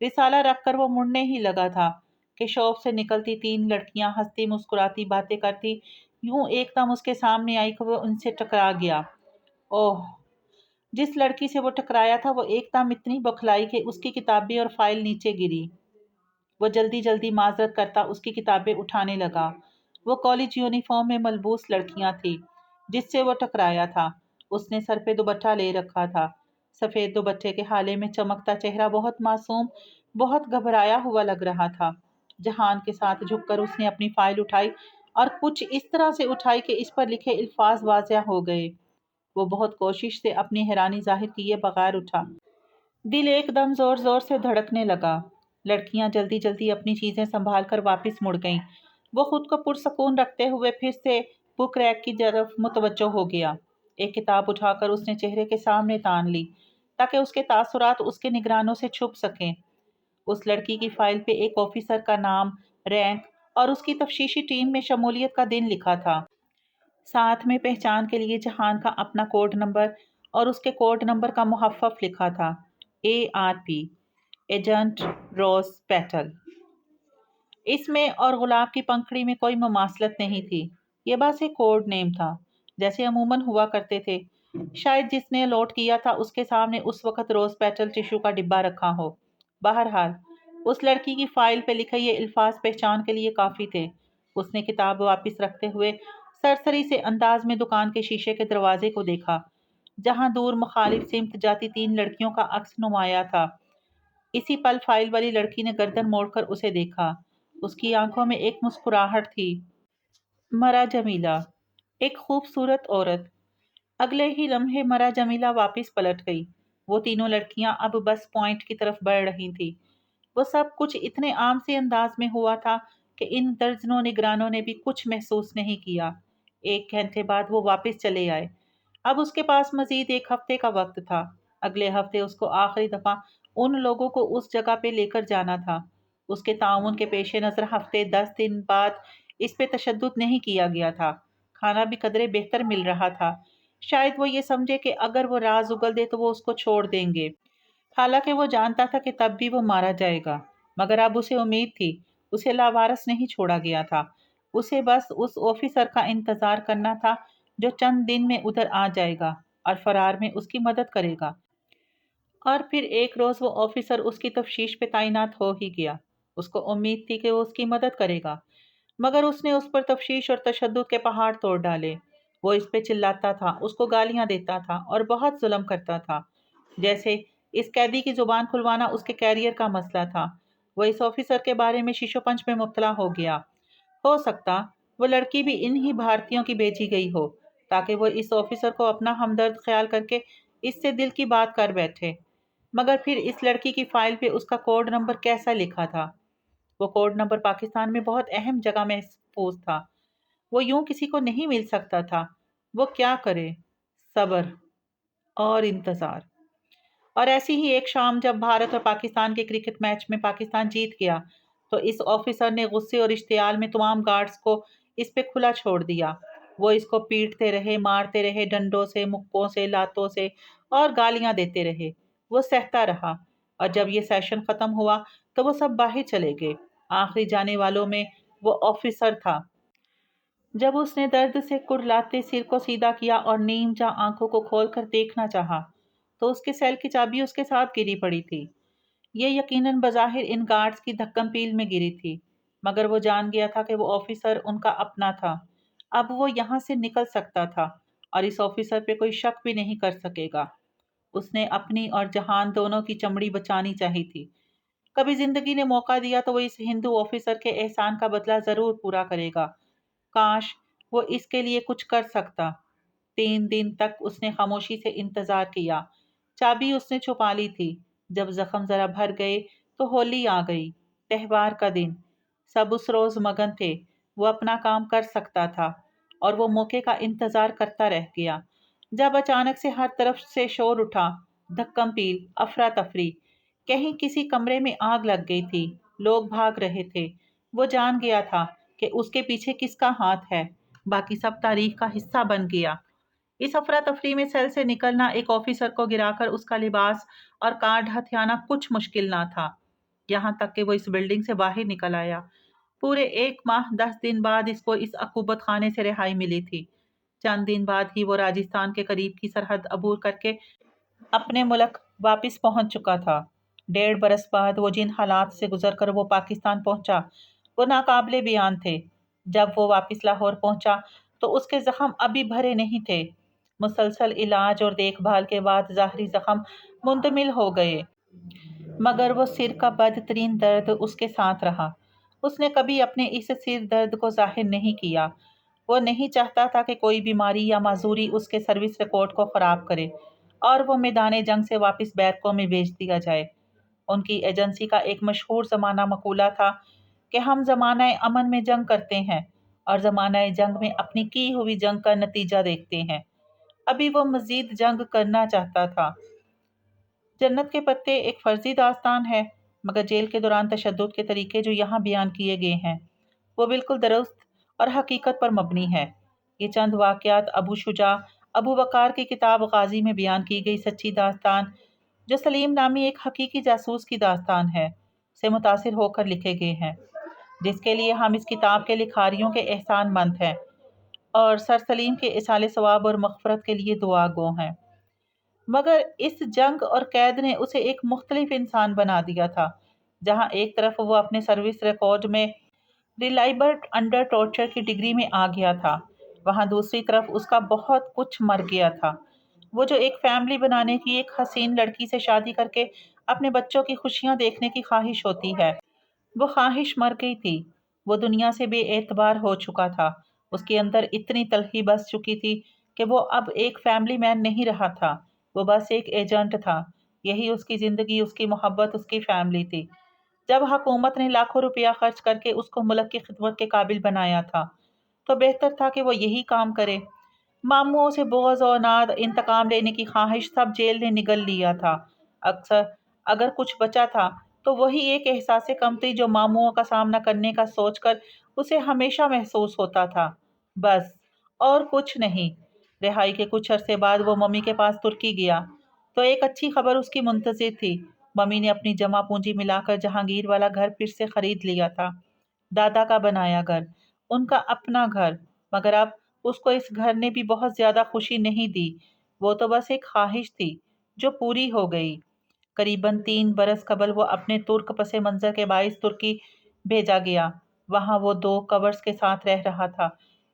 A: رسالہ رکھ کر وہ مڑنے ہی لگا تھا کہ شاپ سے نکلتی 3 لڑکیاں ہنستی مسکراتی باتیں کرتی یوں ایک دم اس کے سامنے آئی کہ وہ ان سے ٹکرا گیا۔ اوہ! جس لڑکی سے وہ ٹکرایا تھا وہ ایک دم اتنی بکھلائی کہ اس کی کتابیں اور فائل نیچے گری۔ وہ جلدی جلدی معذرت کرتا اس کی کتابیں اٹھانے لگا۔ وہ کالج یونیفارم میں ملبوس لڑکیاں تھیں جس سے وہ ٹکرایا تھا۔ اس نے سر پہ دوپٹہ لے رکھا تھا۔ سفید دوپٹے کے حالے میں چمکتا چہرہ بہت معصوم، بہت گھبرایا ہوا لگ رہا تھا۔ جہان کے ساتھ جھک کر اس نے اپنی فائل اٹھائی اور کچھ اس طرح سے اٹھائی کہ اس پر لکھے الفاظ واضح ہو گئے۔ وہ بہت کوشش سے اپنی حیرانی ظاہر کیے بغیر اٹھا۔ دل ایک دم زور زور سے دھڑکنے لگا۔ لڑکیاں جلدی جلدی اپنی چیزیں سنبھال کر واپس مڑ گئیں۔ وہ خود کو پرسکون رکھتے ہوئے پھر سے بک ریک کی طرف متوجہ ہو گیا۔ ایک کتاب اٹھا کر اس نے چہرے کے سامنے تان لی تاکہ اس کے تاثرات اس کے نگرانوں سے چھپ سکیں۔ اس لڑکی کی فائل پہ ایک آفیسر کا نام، رینک اور اس کی تفتیشی ٹیم میں شمولیت کا دن لکھا تھا۔ ساتھ میں پہچان کے لیے جہان کا اپنا کوڈ نمبر اور اس کے کوڈ نمبر کا مخفف لکھا تھا، ARP، ایجنٹ روز پیٹل۔ اس میں اور گلاب کی پنکھڑی میں کوئی مماثلت نہیں تھی۔ یہ بس ایک کوڈ نیم تھا، جیسے عموماً ہوا کرتے تھے۔ شاید جس نے لوٹ کیا تھا اس کے سامنے اس وقت روز پیٹل ٹشو کا ڈبہ رکھا ہو۔ بہرحال اس لڑکی کی فائل پہ لکھے یہ الفاظ پہچان کے لیے کافی تھے۔ اس نے کتاب واپس رکھتے ہوئے سرسری سے انداز میں دکان کے شیشے کے دروازے کو دیکھا، جہاں دور مخالف سمت جاتی 3 لڑکیوں کا عکس نمایاں تھا۔ اسی پل فائل والی لڑکی نے گردن موڑ کر اسے دیکھا۔ اس کی آنکھوں میں ایک مسکراہٹ تھی۔ مرا جمیلہ، ایک خوبصورت عورت۔ اگلے ہی لمحے مرا جمیلہ واپس پلٹ گئی۔ وہ تینوں لڑکیاں اب بس پوائنٹ کی طرف بڑھ رہی تھیں۔ وہ سب کچھ اتنے عام سے انداز میں ہوا تھا کہ ان درجنوں نگرانوں نے بھی کچھ محسوس نہیں کیا۔ 1 گھنٹے بعد وہ واپس چلے آئے۔ اب اس کے پاس مزید 1 ہفتے کا وقت تھا۔ اگلے ہفتے اس کو آخری دفعہ ان لوگوں کو اس جگہ پہ لے کر جانا تھا۔ اس کے تعاون کے پیش نظر ہفتے 10 دن بعد اس پہ تشدد نہیں کیا گیا تھا۔ کھانا بھی قدرے بہتر مل رہا تھا۔ شاید وہ یہ سمجھے کہ اگر وہ راز اگل دے تو وہ اس کو چھوڑ دیں گے۔ حالانکہ وہ جانتا تھا کہ تب بھی وہ مارا جائے گا، مگر اب اسے امید تھی۔ اسے لاوارث نہیں چھوڑا گیا تھا۔ اسے بس اس آفیسر کا انتظار کرنا تھا جو چند دن میں ادھر آ جائے گا اور فرار میں اس کی مدد کرے گا۔ اور پھر ایک روز وہ آفیسر اس کی تفتیش پہ تعینات ہو ہی گیا۔ اس کو امید تھی کہ وہ اس کی مدد کرے گا، مگر اس نے اس پر تفتیش اور تشدد کے پہاڑ توڑ ڈالے۔ وہ اس پہ چلاتا تھا، اس کو گالیاں دیتا تھا اور بہت ظلم کرتا تھا، جیسے اس قیدی کی زبان کھلوانا اس کے کیریئر کا مسئلہ تھا۔ وہ اس آفیسر کے بارے میں شیشو پنچ میں مبتلا ہو گیا۔ ہو سکتا وہ لڑکی بھی انہی بھارتیوں کی بھیجی گئی ہو تاکہ وہ اس آفیسر کو اپنا ہمدرد خیال کر کے اس سے دل کی بات کر بیٹھے۔ مگر پھر اس لڑکی کی فائل پہ اس کا کوڈ نمبر کیسا لکھا تھا؟ وہ کوڈ نمبر پاکستان میں بہت اہم جگہ محفوظ تھا۔ وہ یوں کسی کو نہیں مل سکتا تھا۔ وہ کیا کرے؟ صبر اور انتظار۔ اور ایسی ہی ایک شام جب بھارت اور پاکستان کے کرکٹ میچ میں پاکستان جیت گیا تو اس آفیسر نے غصے اور اشتعال میں تمام گارڈز کو اس پہ کھلا چھوڑ دیا۔ وہ اس کو پیٹتے رہے، مارتے رہے، ڈنڈوں سے، مکوں سے، لاتوں سے اور گالیاں دیتے رہے۔ وہ سہتا رہا اور جب یہ سیشن ختم ہوا تو وہ سب باہر چلے گئے۔ آخری جانے والوں میں وہ آفیسر تھا۔ جب اس نے درد سے کرلاتے سر کو سیدھا کیا اور نیم جاں آنکھوں کو کھول کر دیکھنا چاہا تو اس کے سیل کی چابی اس کے ساتھ گری پڑی تھی۔ یہ یقیناً بظاہر ان گارڈز کی دھکم پیل میں گری تھی، مگر وہ جان گیا تھا کہ وہ آفیسر ان کا اپنا تھا۔ اب وہ یہاں سے نکل سکتا تھا اور اس آفیسر پہ کوئی شک بھی نہیں کر سکے گا۔ اس نے اپنی اور جہان دونوں کی چمڑی بچانی چاہی تھی۔ کبھی زندگی نے موقع دیا تو وہ اس ہندو آفیسر کے احسان کا بدلہ ضرور پورا کرے گا۔ کاش وہ اس کے لیے کچھ کر سکتا۔ 3 دن تک اس نے خاموشی سے انتظار کیا۔ چابی اس نے چھپا لی تھی۔ جب زخم ذرا بھر گئے تو ہولی آ گئی، تہوار کا دن۔ سب اس روز مگن تھے۔ وہ اپنا کام کر سکتا تھا اور وہ موقع کا انتظار کرتا رہ گیا۔ جب اچانک سے ہر طرف سے شور اٹھا، دھکم پیل، افراتفری۔ کہیں کسی کمرے میں آگ لگ گئی تھی، لوگ بھاگ رہے تھے۔ وہ جان گیا تھا کہ اس کے پیچھے کس کا ہاتھ ہے۔ باقی سب تاریخ کا حصہ بن گیا۔ اس افراتفری میں سیل سے نکلنا، ایک آفیسر کو گرا کر اس کا لباس اور کارڈ ہتھیانا کچھ مشکل نہ تھا، یہاں تک کہ وہ اس بلڈنگ سے باہر نکل آیا۔ پورے 1 ماہ 10 دن بعد اس کو اس عقوبت خانے سے رہائی ملی تھی۔ چند دن بعد ہی وہ راجستھان کے قریب کی سرحد عبور کر کے اپنے ملک واپس پہنچ چکا تھا۔ 1.5 برس بعد وہ جن حالات سے گزر کر وہ پاکستان پہنچا، وہ ناقابل بیان تھے۔ جب وہ واپس لاہور پہنچا تو اس کے زخم ابھی بھرے نہیں تھے۔ مسلسل علاج اور دیکھ بھال کے بعد ظاہری زخم منتمل ہو گئے، مگر وہ سر کا بدترین درد اس کے ساتھ رہا۔ اس نے کبھی اپنے اس سر درد کو ظاہر نہیں کیا۔ وہ نہیں چاہتا تھا کہ کوئی بیماری یا معذوری اس کے سروس ریکارڈ کو خراب کرے اور وہ میدان جنگ سے واپس بیرکوں میں بھیج دیا جائے۔ ان کی ایجنسی کا ایک مشہور زمانہ مقولہ تھا کہ ہم زمانہ امن میں جنگ کرتے ہیں اور زمانہ جنگ میں اپنی کی ہوئی جنگ کا نتیجہ دیکھتے ہیں۔ ابھی وہ مزید جنگ کرنا چاہتا تھا۔ جنت کے پتے ایک فرضی داستان ہے، مگر جیل کے دوران تشدد کے طریقے جو یہاں بیان کیے گئے ہیں وہ بالکل درست اور حقیقت پر مبنی ہے۔ یہ چند واقعات ابو شجاع ابو بکار کی کتاب غازی میں بیان کی گئی سچی داستان، جو سلیم نامی ایک حقیقی جاسوس کی داستان ہے، سے متاثر ہو کر لکھے گئے ہیں، جس کے لیے ہم اس کتاب کے لکھاریوں کے احسان مند ہیں اور سر سلیم کے ایصال ثواب اور مغفرت کے لیے دعا گو ہیں۔ مگر اس جنگ اور قید نے اسے ایک مختلف انسان بنا دیا تھا۔ جہاں ایک طرف وہ اپنے سروس ریکارڈ میں ریلائبل انڈر ٹارچر کی ڈگری میں آ گیا تھا، وہاں دوسری طرف اس کا بہت کچھ مر گیا تھا۔ وہ جو ایک فیملی بنانے کی، ایک حسین لڑکی سے شادی کر کے اپنے بچوں کی خوشیاں دیکھنے کی خواہش ہوتی ہے، وہ خواہش مر گئی تھی۔ وہ دنیا سے بے اعتبار ہو چکا تھا۔ اس کے اندر اتنی تلخی بس چکی تھی کہ وہ اب ایک فیملی مین نہیں رہا تھا، وہ بس ایک ایجنٹ تھا۔ یہی اس کی زندگی، اس کی محبت، اس کی فیملی تھی۔ جب حکومت نے لاکھوں روپیہ خرچ کر کے اس کو ملک کی خدمت کے قابل بنایا تھا تو بہتر تھا کہ وہ یہی کام کرے۔ ماموں سے بغض و عناد، انتقام لینے کی خواہش سب جیل نے نگل لیا تھا۔ اکثر اگر کچھ بچا تھا تو وہی ایک احساس کمتری جو ماموں کا سامنا کرنے کا سوچ کر اسے ہمیشہ محسوس ہوتا تھا، بس اور کچھ نہیں۔ رہائی کے کچھ عرصے بعد وہ ممی کے پاس ترکی گیا تو ایک اچھی خبر اس کی منتظر تھی۔ ممی نے اپنی جمع پونجی ملا کر جہانگیر والا گھر پھر سے خرید لیا تھا، دادا کا بنایا گھر، ان کا اپنا گھر۔ مگر اب اس کو اس گھر نے بھی بہت زیادہ خوشی نہیں دی، وہ تو بس ایک خواہش تھی جو پوری ہو گئی۔ قریباً 3 برس قبل وہ اپنے ترک پس منظر کے باعث ترکی بھیجا گیا۔ وہاں وہ 2 کورس کے ساتھ رہ رہا تھا،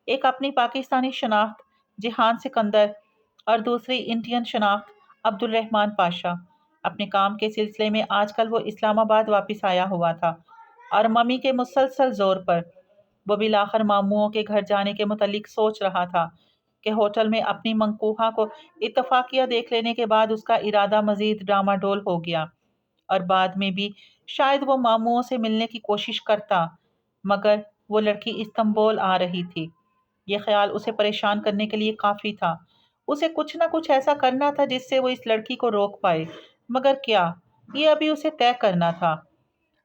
A: ایک اپنی پاکستانی شناخت جہان سکندر اور دوسری انڈین شناخت عبد الرحمان پاشا۔ اپنے کام کے سلسلے میں آج کل وہ اسلام آباد واپس آیا ہوا تھا اور ممی کے مسلسل زور پر وہ بالآخر ماموں کے گھر جانے کے متعلق سوچ رہا تھا کہ ہوٹل میں اپنی منقوہہ کو اتفاقیہ دیکھ لینے کے بعد اس کا ارادہ مزید ڈراما ڈول ہو گیا اور بعد میں بھی شاید وہ ماموں سے ملنے کی کوشش کرتا، مگر وہ لڑکی استنبول آ رہی تھی۔ یہ خیال اسے پریشان کرنے کے لیے کافی تھا۔ اسے کچھ نہ کچھ ایسا کرنا تھا جس سے وہ اس لڑکی کو روک پائے، مگر کیا، یہ ابھی اسے طے کرنا تھا۔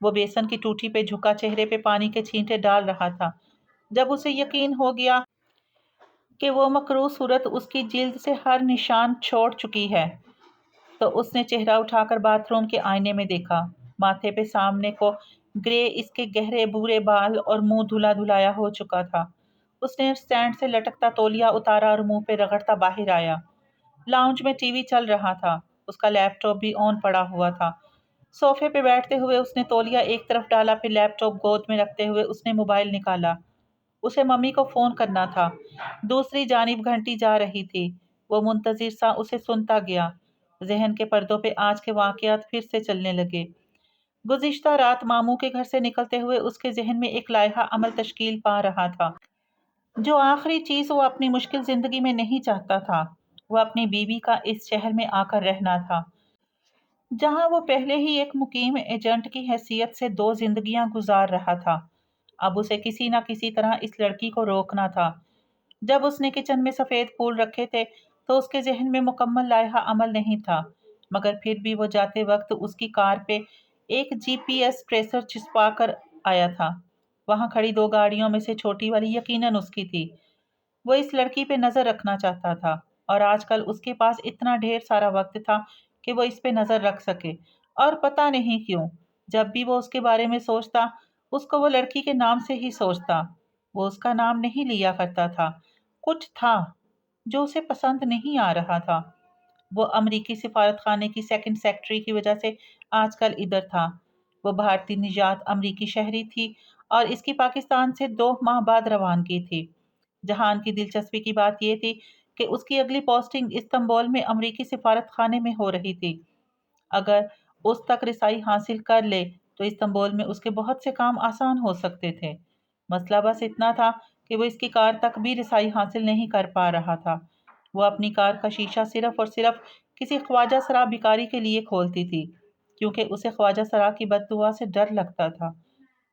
A: وہ بیسن کی ٹوٹی پہ جھکا، چہرے پہ پانی کے چھینٹے ڈال رہا تھا۔ جب اسے یقین ہو گیا کہ وہ مکروہ صورت اس کی جلد سے ہر نشان چھوڑ چکی ہے تو اس نے چہرہ اٹھا کر باتھ روم کے آئینے میں دیکھا۔ ماتھے پہ سامنے کو گرے اس کے گہرے بھورے بال اور منہ دھلا دھلایا ہو چکا تھا۔ اس نے سٹینڈ سے لٹکتا تولیہ اتارا اور منہ پہ رگڑتا باہر آیا۔ لاؤنج میں ٹی وی چل رہا تھا۔ اس کا لیپ ٹاپ بھی آن پڑا ہوا تھا۔ صوفے پہ بیٹھتے ہوئے اس نے تولیہ ایک طرف ڈالا، پھر لیپ ٹاپ گود میں رکھتے ہوئے اس نے موبائل نکالا۔ اسے ممی کو فون کرنا تھا۔ دوسری جانب گھنٹی جا رہی تھی۔ وہ منتظر سا اسے سنتا گیا۔ ذہن کے پردوں پہ آج کے واقعات پھر سے چلنے لگے۔ گزشتہ رات ماموں کے گھر سے نکلتے ہوئے اس کے ذہن میں ایک لائحہ عمل تشکیل پا رہا تھا۔ جو آخری چیز وہ اپنی مشکل زندگی میں نہیں چاہتا تھا، وہ اپنی بیوی کا اس شہر میں آ کر رہنا تھا، جہاں وہ پہلے ہی ایک مقیم ایجنٹ کی حیثیت سے 2 زندگیاں گزار رہا تھا۔ اب اسے کسی نہ کسی طرح اس لڑکی کو روکنا تھا۔ جب اس نے کچن میں سفید پھول رکھے تھے تو اس کے ذہن میں مکمل لائحہ عمل نہیں تھا، مگر پھر بھی وہ جاتے وقت اس کی کار پہ ایک جی پی ایس ٹریسر چسپا کر آیا تھا۔ وہاں کھڑی 2 گاڑیوں میں سے چھوٹی والی یقیناً اس کی تھی۔ وہ اس لڑکی پہ نظر رکھنا چاہتا تھا، اور آج کل اس کے پاس اتنا ڈھیر سارا وقت تھا کہ وہ اس پہ نظر رکھ سکے۔ اور پتہ نہیں کیوں جب بھی وہ اس کے بارے میں سوچتا، اس کو وہ لڑکی کے نام سے ہی سوچتا۔ وہ اس کا نام نہیں لیا کرتا تھا۔ کچھ تھا جو اسے پسند نہیں آ رہا تھا۔ وہ امریکی سفارت خانے کی سیکنڈ سیکرٹری کی وجہ سے آج کل ادھر تھا۔ وہ بھارتی نژاد امریکی شہری تھی اور اس کی پاکستان سے 2 ماہ بعد روانگی تھی۔ جہان کی دلچسپی کی بات یہ تھی کہ اس کی اگلی پوسٹنگ استنبول میں امریکی سفارت خانے میں ہو رہی تھی۔ اگر اس تک رسائی حاصل کر لے تو استنبول میں اس کے بہت سے کام آسان ہو سکتے تھے۔ مسئلہ بس اتنا تھا کہ وہ اس کی کار تک بھی رسائی حاصل نہیں کر پا رہا تھا۔ وہ اپنی کار کا شیشہ صرف اور صرف کسی خواجہ سرا بھکاری کے لیے کھولتی تھی، کیونکہ اسے خواجہ سرا کی بد دعا سے ڈر لگتا تھا۔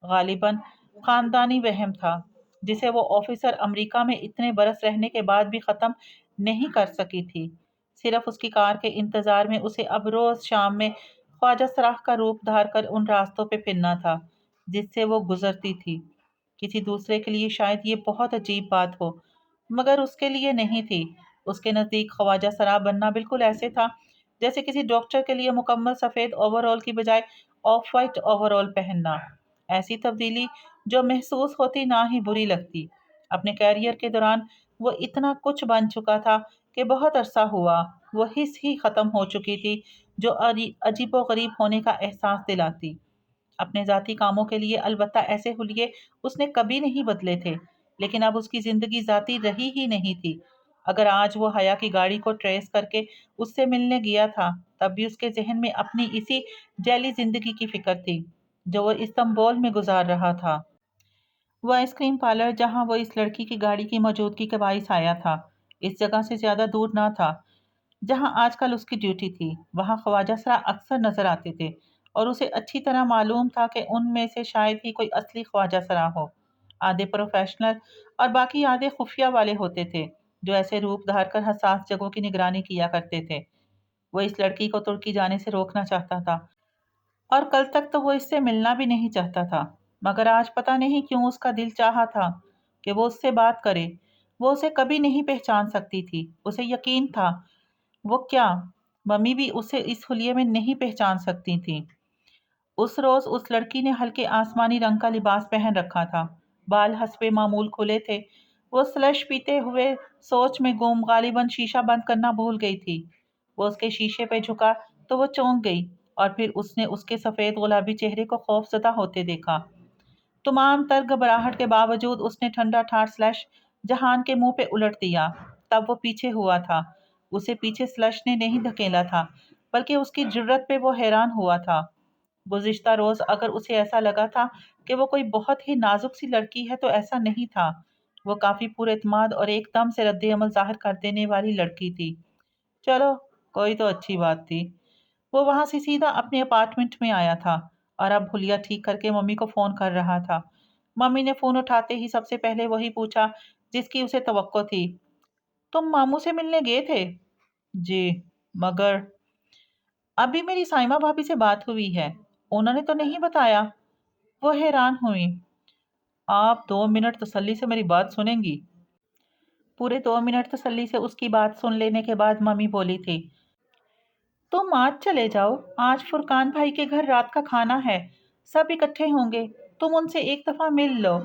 A: غالباً خاندانی وہم تھا جسے وہ آفیسر امریکہ میں اتنے برس رہنے کے بعد بھی ختم نہیں کر سکی تھی۔ صرف اس کی کار کے انتظار میں اسے اب روز شام میں خواجہ سراہ کا روپ دھار کر ان راستوں پہ پھرنا تھا جس سے وہ گزرتی تھی۔ کسی دوسرے کے لیے شاید یہ بہت عجیب بات ہو، مگر اس کے لیے نہیں تھی۔ اس کے نزدیک خواجہ سرا بننا بالکل ایسے تھا جیسے کسی ڈاکٹر کے لیے مکمل سفید اوور آل کی بجائے آف وائٹ اوور آل پہننا۔ ایسی تبدیلی جو محسوس ہوتی نہ ہی بری لگتی۔ اپنے کیریئر کے دوران وہ اتنا کچھ بن چکا تھا کہ بہت عرصہ ہوا وہ حس ہی ختم ہو چکی تھی جو عجیب و غریب ہونے کا احساس دلاتی۔ اپنے ذاتی کاموں کے لیے البتہ ایسے حلیے اس نے کبھی نہیں بدلے تھے، لیکن اب اس کی زندگی ذاتی رہی ہی نہیں تھی۔ اگر آج وہ حیا کی گاڑی کو ٹریس کر کے اس سے ملنے گیا تھا، تب بھی اس کے ذہن میں اپنی اسی جیلی زندگی کی فکر تھی جو وہ استنبول میں گزار رہا تھا۔ وہ آئس کریم پارلر جہاں وہ اس لڑکی کی گاڑی کی موجودگی کے باعث آیا تھا، اس جگہ سے زیادہ دور نہ تھا جہاں آج کل اس کی ڈیوٹی تھی۔ وہاں خواجہ سرا اکثر نظر آتے تھے اور اسے اچھی طرح معلوم تھا کہ ان میں سے شاید ہی کوئی اصلی خواجہ سرا ہو۔ آدھے پروفیشنل اور باقی آدھے خفیہ والے ہوتے تھے جو ایسے روپ دھار کر حساس جگہوں کی نگرانی کیا کرتے تھے۔ وہ اس لڑکی کو ترکی جانے سے روکنا چاہتا تھا اور کل تک تو وہ اس سے ملنا بھی نہیں چاہتا تھا، مگر آج پتہ نہیں کیوں اس کا دل چاہا تھا کہ وہ اس سے بات کرے۔ وہ اسے کبھی نہیں پہچان سکتی تھی، اسے یقین تھا۔ وہ کیا ممی بھی اسے اس حلیے میں نہیں پہچان سکتی تھی۔ اس روز اس لڑکی نے ہلکے آسمانی رنگ کا لباس پہن رکھا تھا، بال حسب معمول کھلے تھے۔ وہ سلش پیتے ہوئے سوچ میں گم غالباً شیشہ بند کرنا بھول گئی تھی۔ وہ اس کے شیشے پہ جھکا تو وہ چونک گئی، اور پھر اس نے اس کے سفید گلابی چہرے کو خوف زدہ ہوتے دیکھا۔ تمام تر گھبراہٹ کے باوجود اس نے ٹھنڈا ٹھار سلش جہان کے منہ پہ الٹ دیا۔ تب وہ پیچھے ہوا تھا۔ اسے پیچھے سلش نے نہیں دھکیلا تھا، بلکہ اس کی جرأت پہ وہ حیران ہوا تھا۔ گزشتہ روز اگر اسے ایسا لگا تھا کہ وہ کوئی بہت ہی نازک سی لڑکی ہے تو ایسا نہیں تھا۔ وہ کافی پر اعتماد اور ایک دم سے رد عمل ظاہر کر دینے والی لڑکی تھی۔ چلو کوئی تو اچھی بات تھی۔ وہ وہاں سے سیدھا اپنے اپارٹمنٹ میں آیا تھا اور اب بھولیا ٹھیک کر کے ممی کو فون کر رہا تھا۔ ممی نے فون اٹھاتے ہی سب سے پہلے وہی پوچھا جس کی اسے توقع تھی۔ تم ماموں سے ملنے گئے تھے؟ جی، مگر ابھی میری سائمہ بھابھی سے بات ہوئی ہے، انہوں نے تو نہیں بتایا۔ وہ حیران ہوئی۔ آپ 2 منٹ تسلی سے میری بات سنیں گی؟ پورے 2 منٹ تسلی سے اس کی بات سن لینے کے بعد ممی بولی تھی، تم آج چلے جاؤ، آج فرقان بھائی کے گھر رات کا کھانا ہے، سب اکٹھے ہوں گے، تم ان سے ایک دفعہ مل لو،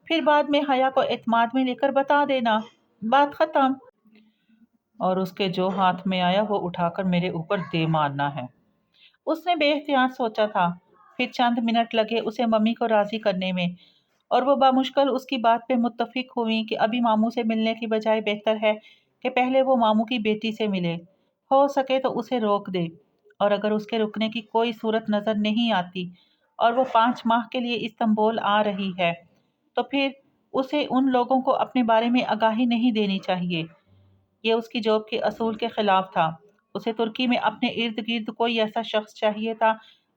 A: پھر بعد میں حیا کو اعتماد میں لے کر بتا دینا، بات ختم۔ اور اس کے جو ہاتھ میں آیا وہ اٹھا کر میرے اوپر دے مارنا ہے۔ اس نے بے اختیار سوچا تھا۔ پھر چند منٹ لگے اسے ممی کو راضی کرنے میں، اور وہ بامشکل اس کی بات پہ متفق ہوئی کہ ابھی ماموں سے ملنے کی بجائے بہتر ہے کہ پہلے وہ ماموں کی بیٹی سے ملے، ہو سکے تو اسے روک دے، اور اگر اس کے رکنے کی کوئی صورت نظر نہیں آتی اور وہ 5 ماہ کے لیے استنبول آ رہی ہے تو پھر اسے ان لوگوں کو اپنے بارے میں آگاہی نہیں دینی چاہیے۔ یہ اس کی جاب کے اصول کے خلاف تھا۔ اسے ترکی میں اپنے ارد گرد کوئی ایسا شخص چاہیے تھا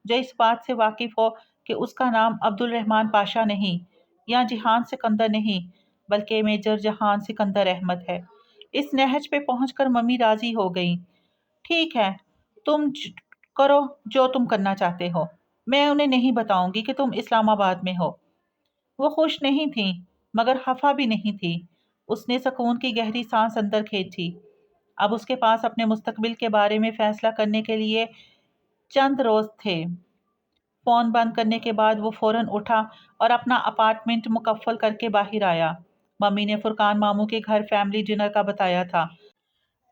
A: جو اس بات سے واقف ہو کہ اس کا نام عبد الرحمن پاشا نہیں یا جہان سکندر نہیں بلکہ میجر جہان سکندر احمد ہے۔ اس نہج پہ پہنچ کر ممی راضی ہو گئی۔ ٹھیک ہے، تم کرو جو تم کرنا چاہتے ہو، میں انہیں نہیں بتاؤں گی کہ تم اسلام آباد میں ہو۔ وہ خوش نہیں تھی مگر خفا بھی نہیں تھی۔ اس نے سکون کی گہری سانس اندر کھینچی۔ اب اس کے پاس اپنے مستقبل کے بارے میں فیصلہ کرنے کے لیے چند روز تھے۔ فون بند کرنے کے بعد وہ فوراً اٹھا اور اپنا اپارٹمنٹ مکفل کر کے باہر آیا۔ ممی نے فرقان ماموں کے گھر فیملی ڈنر کا بتایا تھا۔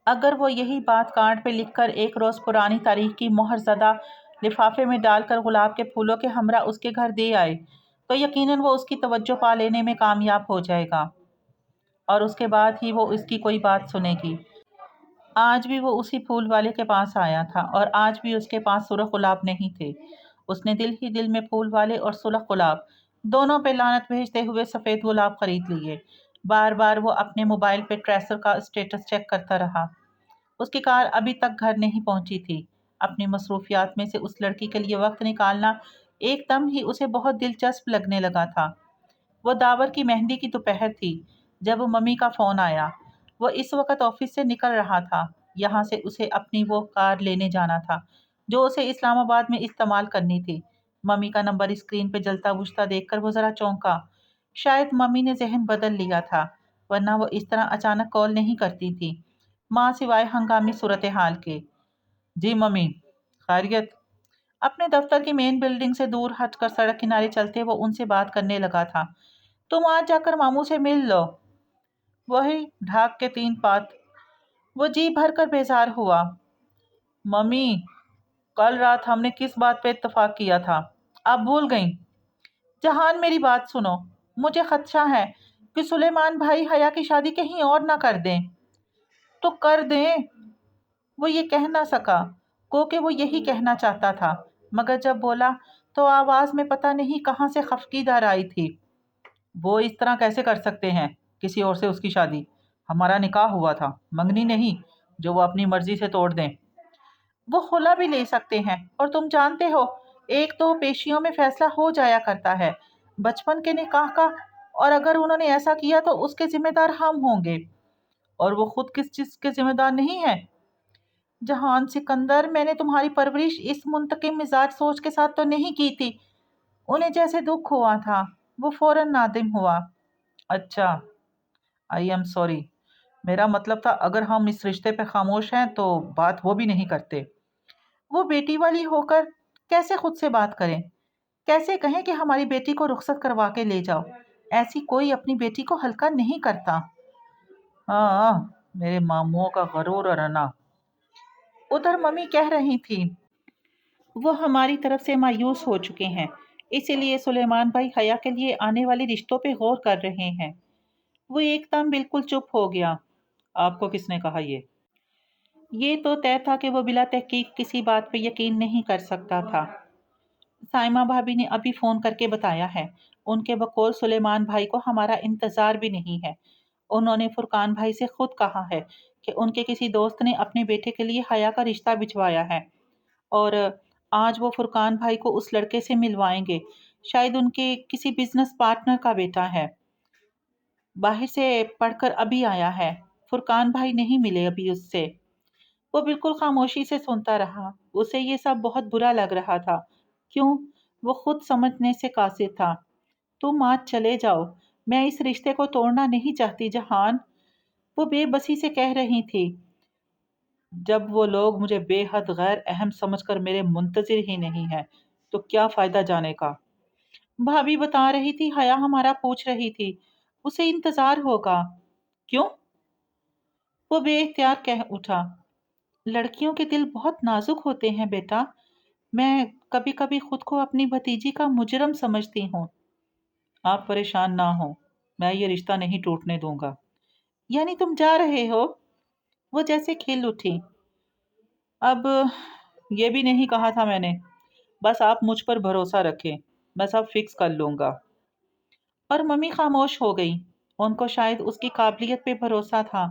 A: اگر وہ یہی بات کارڈ پہ لکھ کر ایک روز پرانی تاریخ کی مہر زدہ لفافے میں ڈال کر گلاب کے پھولوں کے ہمراہ اس کے گھر دے آئے تو یقیناً وہ اس کی توجہ پا لینے میں کامیاب ہو جائے گا، اور اس کے بعد ہی وہ اس کی کوئی بات سنے گی۔ آج بھی وہ اسی پھول والے کے پاس آیا تھا، اور آج بھی اس کے پاس سرخ گلاب نہیں تھے۔ اس نے دل ہی دل میں پھول والے اور سرخ گلاب دونوں پہ لعنت بھیجتے ہوئے سفید گلاب خرید لیے۔ بار بار وہ اپنے موبائل پہ ٹریسر کا اسٹیٹس چیک کرتا رہا۔ اس کی کار ابھی تک گھر نہیں پہنچی تھی۔ اپنی مصروفیات میں سے اس لڑکی کے لیے وقت نکالنا ایک دم ہی اسے بہت دلچسپ لگنے لگا تھا۔ وہ داور کی مہندی کی دوپہر تھی جب ممی کا فون آیا۔ وہ اس وقت آفس سے نکل رہا تھا۔ یہاں سے اسے اپنی وہ کار لینے جانا تھا جو اسے اسلام آباد میں استعمال کرنی تھی۔ ممی کا نمبر اسکرین پہ جلتا بجھتا دیکھ کر وہ ذرا چونکا۔ شاید ممی نے ذہن بدل لیا تھا، ورنہ وہ اس طرح اچانک کال نہیں کرتی تھی، ماں سوائے ہنگامی صورتحال کے۔ جی ممی، خیریت؟ اپنے دفتر کی مین بلڈنگ سے دور ہٹ کر سڑک کنارے چلتے وہ ان سے بات کرنے لگا تھا۔ تم آج جا کر ماموں سے مل لو۔ وہی ڈھاک کے 3 پات۔ وہ جی بھر کر بیزار ہوا۔ ممی، کل رات ہم نے کس بات پہ اتفاق کیا تھا؟ آپ بھول گئیں؟ جہان میری بات سنو، مجھے خدشہ ہے کہ سلیمان بھائی حیا کی شادی کہیں اور نہ کر دیں۔ تو کر دیں۔ وہ یہ کہہ نہ سکا کیونکہ وہ یہی کہنا چاہتا تھا، مگر جب بولا تو آواز میں پتہ نہیں کہاں سے خفگی دار آئی تھی۔ وہ اس طرح کیسے کر سکتے ہیں کسی اور سے اس کی شادی؟ ہمارا نکاح ہوا تھا، منگنی نہیں جو وہ اپنی مرضی سے توڑ دیں۔ وہ خلا بھی لے سکتے ہیں، اور تم جانتے ہو ایک دو پیشیوں میں فیصلہ ہو جایا کرتا ہے بچپن کے نکاح کا، اور اگر انہوں نے ایسا کیا تو اس کے ذمہ دار ہم ہوں گے۔ اور وہ خود کس چیز کے ذمہ دار نہیں ہے؟ جہان سکندر، میں نے تمہاری پرورش اس منتقم مزاج سوچ کے ساتھ تو نہیں کی تھی۔ انہیں جیسے دکھ ہوا تھا، وہ فوراً نادم ہوا۔ اچھا، آئی ایم سوری۔ میرا مطلب تھا اگر ہم اس رشتے پہ خاموش ہیں تو بات وہ بھی نہیں کرتے۔ وہ بیٹی والی ہو کر کیسے خود سے بات کریں؟ کیسے کہیں کہ ہماری بیٹی کو رخصت کروا کے لے جاؤ؟ ایسی کوئی اپنی بیٹی کو ہلکا نہیں کرتا۔ ہاں، میرے ماموں کا غرور اور انا۔ ادھر ممی کہہ رہی تھی وہ ہماری طرف سے مایوس ہو چکے ہیں، اسی لیے سلیمان بھائی حیا کے لیے آنے والے رشتوں پہ غور کر رہے ہیں۔ وہ ایک دم بالکل چپ ہو گیا۔ آپ کو کس نے کہا یہ؟ یہ تو طے تھا کہ وہ بلا تحقیق کسی بات پہ یقین نہیں کر سکتا تھا۔ سائمہ بھابی نے ابھی فون کر کے بتایا ہے۔ ان کے بقول سلیمان بھائی کو ہمارا انتظار بھی نہیں ہے۔ انہوں نے فرقان بھائی سے خود کہا ہے کہ ان کے کسی دوست نے اپنے بیٹے کے لیے حیا کا رشتہ بھجوایا ہے، اور آج وہ فرقان بھائی کو اس لڑکے سے ملوائیں گے۔ شاید ان کے کسی بزنس پارٹنر کا بیٹا ہے، باہر سے پڑھ کر ابھی آیا ہے۔ فرقان بھائی نہیں ملے ابھی اس سے۔ وہ بالکل خاموشی سے سنتا رہا۔ اسے یہ سب بہت برا لگ رہا تھا۔ کیوں؟ وہ خود سمجھنے سے قاصر تھا۔ تم آج چلے جاؤ، میں اس رشتے کو توڑنا نہیں چاہتی جہان، وہ بے بسی سے کہہ رہی تھی۔ جب وہ لوگ مجھے بے حد غیر اہم سمجھ کر میرے منتظر ہی نہیں ہیں تو کیا فائدہ جانے کا؟ بھابی بتا رہی تھی، حیا ہمارا پوچھ رہی تھی، اسے انتظار ہوگا۔ کیوں؟ وہ بے اختیار کہہ اٹھا، لڑکیوں کے دل بہت نازک ہوتے ہیں بیٹا، میں کبھی کبھی خود کو اپنی بھتیجی کا مجرم سمجھتی ہوں۔ آپ پریشان نہ ہو، میں یہ رشتہ نہیں ٹوٹنے دوں گا۔ یعنی تم جا رہے ہو؟ وہ جیسے کھل اٹھی۔ اب یہ بھی نہیں کہا تھا میں نے، بس آپ مجھ پر بھروسہ رکھیں، میں سب فکس کر لوں گا۔ اور ممی خاموش ہو گئی۔ ان کو شاید اس کی قابلیت پہ بھروسہ تھا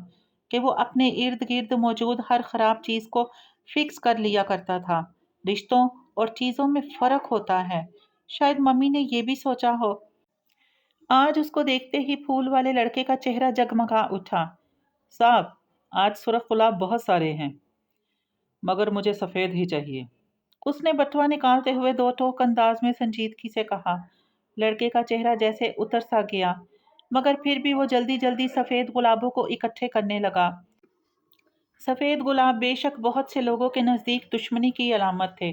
A: کہ وہ اپنے ارد گرد موجود ہر خراب چیز کو فکس کر لیا کرتا تھا۔ رشتوں اور چیزوں میں فرق ہوتا ہے، شاید ممی نے یہ بھی سوچا ہو۔ آج اس کو دیکھتے ہی پھول والے لڑکے کا چہرہ جگمگا اٹھا۔ صاحب، آج سرخ گلاب بہت سارے ہیں، مگر مجھے سفید ہی چاہیے۔ اس نے بٹوا نکالتے ہوئے دو ٹوک انداز میں سنجیدگی سے کہا۔ لڑکے کا چہرہ جیسے اتر سا گیا، مگر پھر بھی وہ جلدی جلدی سفید گلابوں کو اکٹھے کرنے لگا۔ سفید گلاب بے شک بہت سے لوگوں کے نزدیک دشمنی کی علامت تھے،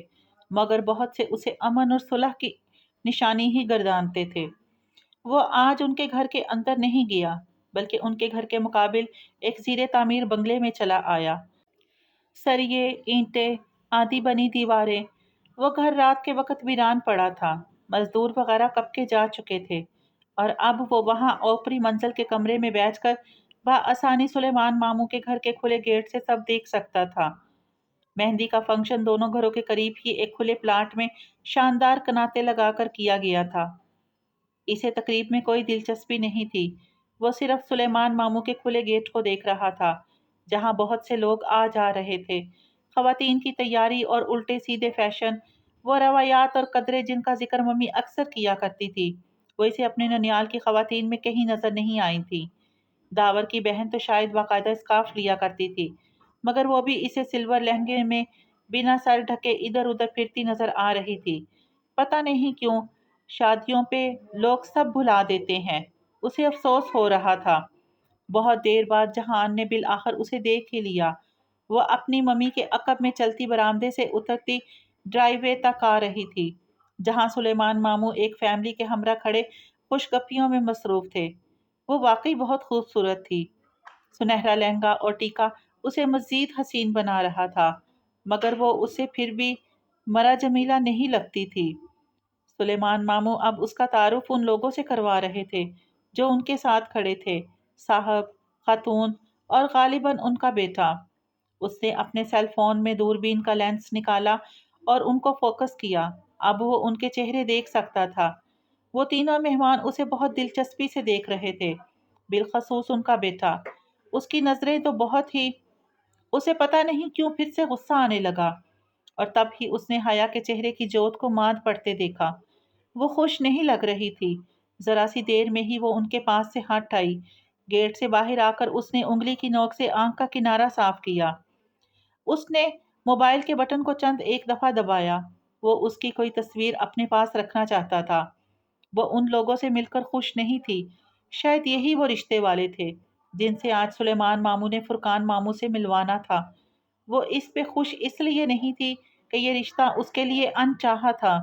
A: مگر بہت سے اسے امن اور صلح کی نشانی ہی گردانتے تھے۔ وہ آج ان کے گھر کے اندر نہیں گیا، بلکہ ان کے گھر کے مقابل ایک زیر تعمیر بنگلے میں چلا آیا۔ سریے، اینٹیں، آدھی بنی دیواریں، وہ گھر رات کے وقت ویران پڑا تھا، مزدور وغیرہ کب کے جا چکے تھے، اور اب وہ وہاں اوپری منزل کے کمرے میں بیٹھ کر بآسانی سلیمان ماموں کے گھر کے کھلے گیٹ سے سب دیکھ سکتا تھا۔ مہندی کا فنکشن دونوں گھروں کے قریب ہی ایک کھلے پلاٹ میں شاندار کناتے لگا کر کیا گیا تھا۔ اسے تقریب میں کوئی دلچسپی نہیں تھی، وہ صرف سلیمان ماموں کے کھلے گیٹ کو دیکھ رہا تھا، جہاں بہت سے لوگ آ جا رہے تھے۔ خواتین کی تیاری اور الٹے سیدھے فیشن، وہ روایات اور قدریں جن کا ذکر ممی اکثر کیا کرتی تھی، وہ اسے اپنے ننیال کی خواتین میں کہیں نظر نہیں آئی تھی۔ داور کی بہن تو شاید باقاعدہ اسکارف لیا کرتی تھی، مگر وہ بھی اسے سلور لہنگے میں بنا سر ڈھکے ادھر ادھر پھرتی نظر آ رہی تھی۔ پتہ نہیں کیوں شادیوں پہ لوگ سب بھلا دیتے ہیں، اسے افسوس ہو رہا تھا۔ بہت دیر بعد جہان نے بالآخر اسے دیکھ ہی لیا۔ وہ اپنی ممی کے عقب میں چلتی برآمدے سے اترتی ڈرائی وے تک آ رہی تھی، جہاں سلیمان ماموں ایک فیملی کے ہمراہ کھڑے خوش گپیوں میں مصروف تھے۔ وہ واقعی بہت خوبصورت تھی۔ سنہرا لہنگا اور ٹیکا اسے مزید حسین بنا رہا تھا، مگر وہ اسے پھر بھی مرا جمیلہ نہیں لگتی تھی۔ سلیمان ماموں اب اس کا تعارف ان لوگوں سے کروا رہے تھے جو ان کے ساتھ کھڑے تھے، صاحب، خاتون اور غالباً ان کا بیٹا۔ اس نے اپنے سیل فون میں دوربین کا لینس نکالا اور ان کو فوکس کیا۔ اب وہ ان کے چہرے دیکھ سکتا تھا۔ وہ تینوں مہمان اسے بہت دلچسپی سے دیکھ رہے تھے، بالخصوص ان کا بیٹا۔ اس کی نظریں تو بہت ہی، اسے پتہ نہیں کیوں پھر سے غصہ آنے لگا، اور تب ہی اس نے حیا کے چہرے کی جوت کو ماند پڑتے دیکھا۔ وہ خوش نہیں لگ رہی تھی۔ ذرا سی دیر میں ہی وہ ان کے پاس سے ہٹ آئی۔ گیٹ سے باہر آ کر اس نے انگلی کی نوک سے آنکھ کا کنارہ صاف کیا۔ اس نے موبائل کے بٹن کو چند ایک دفعہ دبایا۔ وہ اس کی کوئی تصویر اپنے پاس رکھنا چاہتا تھا۔ وہ ان لوگوں سے مل کر خوش نہیں تھی۔ شاید یہی وہ رشتے والے تھے جن سے آج سلیمان ماموں نے فرقان ماموں سے ملوانا تھا۔ وہ اس پہ خوش اس لیے نہیں تھی کہ یہ رشتہ اس کے لیے انچاہا تھا۔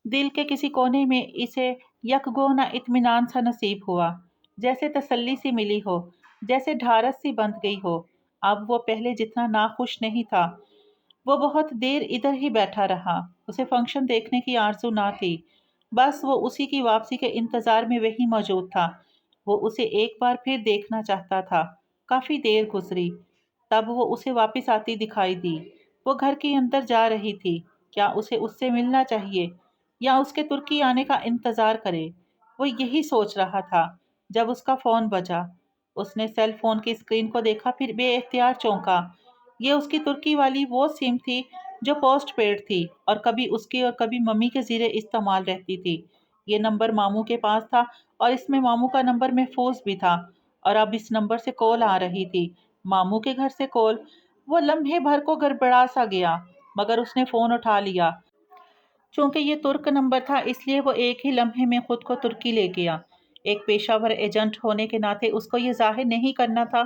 A: دل کے کسی کونے میں اسے یکگونا اطمینان سا نصیب ہوا، جیسے تسلی سی ملی ہو، جیسے ڈھارس سی بندھ گئی ہو۔ اب وہ پہلے جتنا ناخوش نہیں تھا۔ وہ بہت دیر ادھر ہی بیٹھا رہا۔ اسے فنکشن دیکھنے کی آرزو نہ تھی، بس وہ اسی کی واپسی کے انتظار میں وہی موجود تھا۔ وہ اسے ایک بار پھر دیکھنا چاہتا تھا۔ کافی دیر گزری، تب وہ اسے واپس آتی دکھائی دی۔ وہ گھر کے اندر جا رہی تھی۔ کیا اسے اس سے ملنا چاہیے یا اس کے ترکی آنے کا انتظار کرے؟ وہ یہی سوچ رہا تھا جب اس کا فون بجا۔ اس نے سیل فون کی اسکرین کو دیکھا، پھر بے اختیار چونکا۔ یہ اس کی ترکی والی وہ سم تھی جو پوسٹ پیڈ تھی اور کبھی اس کی اور کبھی ممی کے زیر استعمال رہتی تھی۔ یہ نمبر ماموں کے پاس تھا اور اس میں ماموں کا نمبر محفوظ بھی تھا، اور اب اس نمبر سے کال آ رہی تھی، ماموں کے گھر سے کال۔ وہ لمحے بھر کو گڑبڑا سا گیا، مگر اس نے فون اٹھا لیا۔ چونکہ یہ ترک نمبر تھا، اس لیے وہ ایک ہی لمحے میں خود کو ترکی لے گیا۔ ایک پیشہ ور ایجنٹ ہونے کے ناطے اس کو یہ ظاہر نہیں کرنا تھا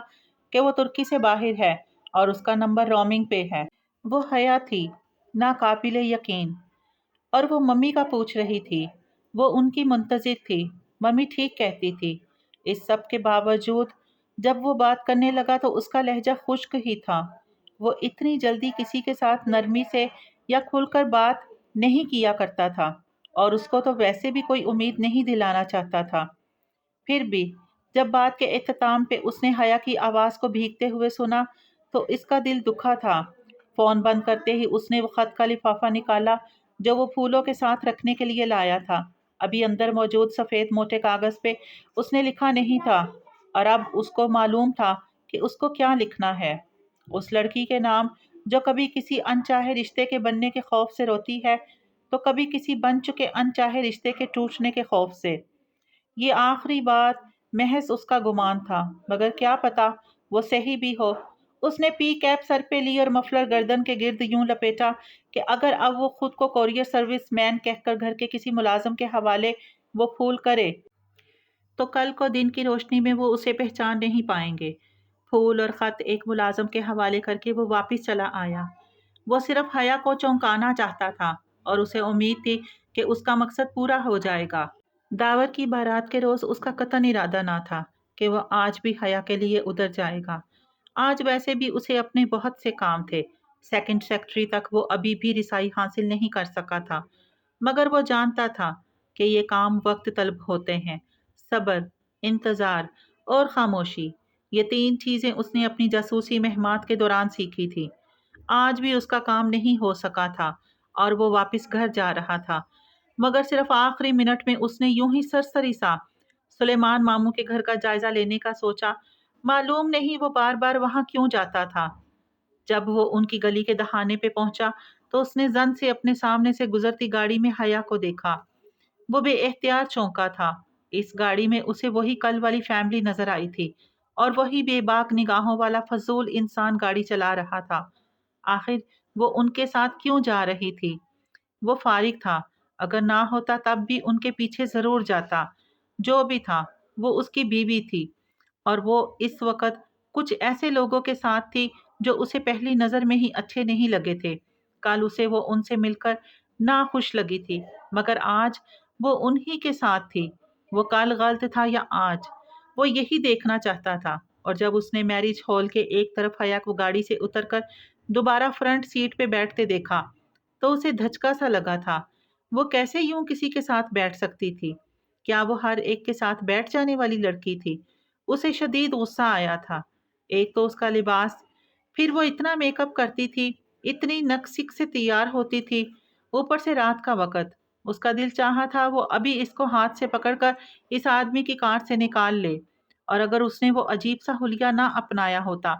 A: کہ وہ ترکی سے باہر ہے اور اس کا نمبر رومنگ پہ ہے۔ وہ حیا تھی، ناقابل یقین، اور وہ ممی کا پوچھ رہی تھی۔ وہ ان کی منتظر تھی۔ ممی ٹھیک کہتی تھی۔ اس سب کے باوجود جب وہ بات کرنے لگا تو اس کا لہجہ خشک ہی تھا۔ وہ اتنی جلدی کسی کے ساتھ نرمی سے یا کھل کر بات نہیں کیا کرتا تھا، اور اس کو تو ویسے بھی کوئی امید نہیں دلانا چاہتا تھا۔ پھر بھی جب بات کے اختتام پہ اس نے حیا کی آواز کو بھیگتے ہوئے سنا تو اس کا دل دکھا تھا۔ فون بند کرتے ہی اس نے وہ خط کا لفافہ نکالا جو وہ پھولوں کے ساتھ رکھنے کے لیے لایا تھا۔ ابھی اندر موجود سفید موٹے کاغذ پہ اس نے لکھا نہیں تھا، اور اب اس کو معلوم تھا کہ اس کو کیا لکھنا ہے۔ اس لڑکی کے نام جو کبھی کسی انچاہے رشتے کے بننے کے خوف سے روتی ہے تو کبھی کسی بن چکے انچاہے رشتے کے ٹوٹنے کے خوف سے۔ یہ آخری بات محض اس کا گمان تھا، مگر کیا پتا وہ صحیح بھی ہو۔ اس نے پی کیپ سر پہ لی اور مفلر گردن کے گرد یوں لپیٹا کہ اگر اب وہ خود کو کورئیر سروس مین کہہ کر گھر کے کسی ملازم کے حوالے وہ پھول کرے تو کل کو دن کی روشنی میں وہ اسے پہچان نہیں پائیں گے۔ پھول اور خط ایک ملازم کے حوالے کر کے وہ واپس چلا آیا۔ وہ صرف حیا کو چونکانا چاہتا تھا اور اسے امید تھی کہ اس کا مقصد پورا ہو جائے گا۔ داور کی بارات کے روز اس کا قطعاً ارادہ نہ تھا کہ وہ آج بھی حیا کے لیے ادھر جائے گا۔ آج ویسے بھی اسے اپنے بہت سے کام تھے۔ سیکنڈ سیکٹری تک وہ ابھی بھی رسائی حاصل نہیں کر سکا تھا، مگر وہ جانتا تھا کہ یہ کام وقت طلب ہوتے ہیں۔ صبر، انتظار اور خاموشی، یہ تین چیزیں اس نے اپنی جاسوسی مہمات کے دوران سیکھی تھی۔ آج بھی اس کا کام نہیں ہو سکا تھا اور وہ واپس گھر جا رہا تھا، مگر صرف آخری منٹ میں اس نے یوں ہی سرسری سا سلیمان ماموں کے گھر کا جائزہ لینے کا سوچا۔ معلوم نہیں وہ بار بار وہاں کیوں جاتا تھا۔ جب وہ ان کی گلی کے دہانے پہ پہنچا تو اس نے زن سے اپنے سامنے سے گزرتی گاڑی میں حیا کو دیکھا۔ وہ بے اختیار چونکا تھا۔ اس گاڑی میں اسے وہی کل والی فیملی نظر آئی تھی، اور وہی بے باک نگاہوں والا فضول انسان گاڑی چلا رہا تھا۔ آخر وہ ان کے ساتھ کیوں جا رہی تھی؟ وہ فارغ تھا، اگر نہ ہوتا تب بھی ان کے پیچھے ضرور جاتا۔ جو بھی تھا وہ اس کی بیوی تھی، اور وہ اس وقت کچھ ایسے لوگوں کے ساتھ تھی جو اسے پہلی نظر میں ہی اچھے نہیں لگے تھے۔ کل اسے وہ ان سے مل کر ناخوش لگی تھی، مگر آج وہ انہی کے ساتھ تھی۔ وہ کل غلط تھا یا آج؟ وہ یہی دیکھنا چاہتا تھا، اور جب اس نے میرج ہال کے ایک طرف حیا کو گاڑی سے اتر کر دوبارہ فرنٹ سیٹ پہ بیٹھتے دیکھا تو اسے دھچکا سا لگا تھا۔ وہ کیسے یوں کسی کے ساتھ بیٹھ سکتی تھی؟ کیا وہ ہر ایک کے ساتھ بیٹھ جانے والی لڑکی تھی؟ اسے شدید غصہ آیا تھا۔ ایک تو اس کا لباس، پھر وہ اتنا میک اپ کرتی تھی، اتنی نک سے تیار ہوتی تھی، اوپر سے رات کا وقت۔ اس کا دل چاہا تھا وہ ابھی اس کو ہاتھ سے پکڑ کر اس آدمی کی کار سے نکال لے، اور اگر اس نے وہ عجیب سا حلیہ نہ اپنایا ہوتا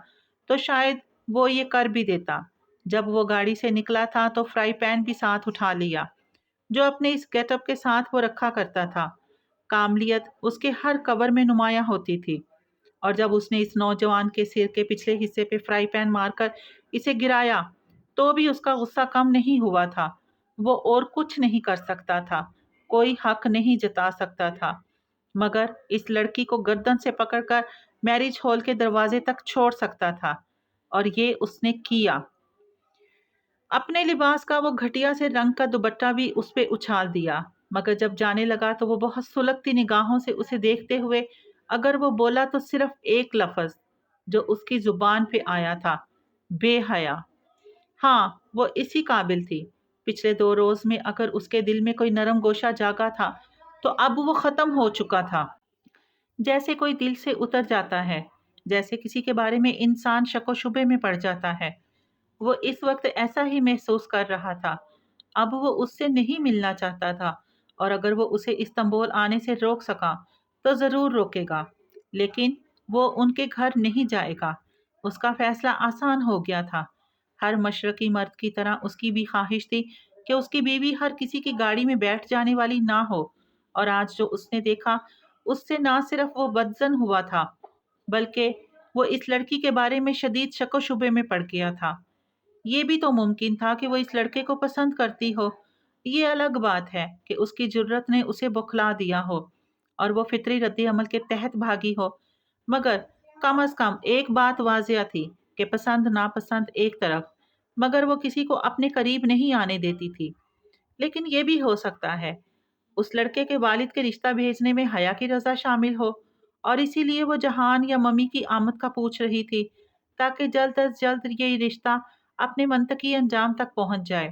A: تو شاید وہ یہ کر بھی دیتا۔ جب وہ گاڑی سے نکلا تھا تو فرائی پین بھی ساتھ اٹھا لیا جو اپنے اس گیٹ اپ کے ساتھ وہ رکھا کرتا تھا۔ کاملیت اس کے ہر کور میں نمایاں ہوتی تھی، اور جب اس نے اس نوجوان کے سر کے پچھلے حصے پہ فرائی پین مار کر اسے گرایا تو بھی اس کا غصہ کم نہیں ہوا تھا۔ وہ اور کچھ نہیں کر سکتا تھا، کوئی حق نہیں جتا سکتا تھا، مگر اس لڑکی کو گردن سے پکڑ کر میرج ہال کے دروازے تک چھوڑ سکتا تھا، اور یہ اس نے کیا۔ اپنے لباس کا وہ گھٹیا سے رنگ کا دوپٹہ بھی اس پہ اچھال دیا، مگر جب جانے لگا تو وہ بہت سلگتی نگاہوں سے اسے دیکھتے ہوئے اگر وہ بولا تو صرف ایک لفظ جو اس کی زبان پہ آیا تھا: بے حیا۔ ہاں، وہ اسی قابل تھی۔ پچھلے 2 روز میں اگر اس کے دل میں کوئی نرم گوشہ جاگا تھا تو اب وہ ختم ہو چکا تھا۔ جیسے کوئی دل سے اتر جاتا ہے، جیسے کسی کے بارے میں انسان شک و شبے میں پڑ جاتا ہے۔ وہ اس وقت ایسا ہی محسوس کر رہا تھا۔ اب وہ اس سے نہیں ملنا چاہتا تھا، اور اگر وہ اسے استنبول آنے سے روک سکا تو ضرور روکے گا، لیکن وہ ان کے گھر نہیں جائے گا۔ اس کا فیصلہ آسان ہو گیا تھا۔ ہر مشرقی مرد کی طرح اس کی بھی خواہش تھی کہ اس کی بیوی ہر کسی کی گاڑی میں بیٹھ جانے والی نہ ہو، اور آج جو اس نے دیکھا اس سے نہ صرف وہ بدظن ہوا تھا بلکہ وہ اس لڑکی کے بارے میں شدید شک و شبے میں پڑ گیا تھا۔ یہ بھی تو ممکن تھا کہ وہ اس لڑکے کو پسند کرتی ہو۔ یہ الگ بات ہے کہ اس کی جرت نے اسے بخلا دیا ہو اور وہ فطری رد عمل کے تحت بھاگی ہو، مگر کم از کم ایک بات واضح تھی کہ پسند ناپسند ایک طرف، مگر وہ کسی کو اپنے قریب نہیں آنے دیتی تھی۔ لیکن یہ بھی ہو سکتا ہے اس لڑکے کے والد کے رشتہ بھیجنے میں حیا کی رضا شامل ہو، اور اسی لیے وہ جہان یا ممی کی آمد کا پوچھ رہی تھی تاکہ جلد از جلد یہ رشتہ اپنے منطقی انجام تک پہنچ جائے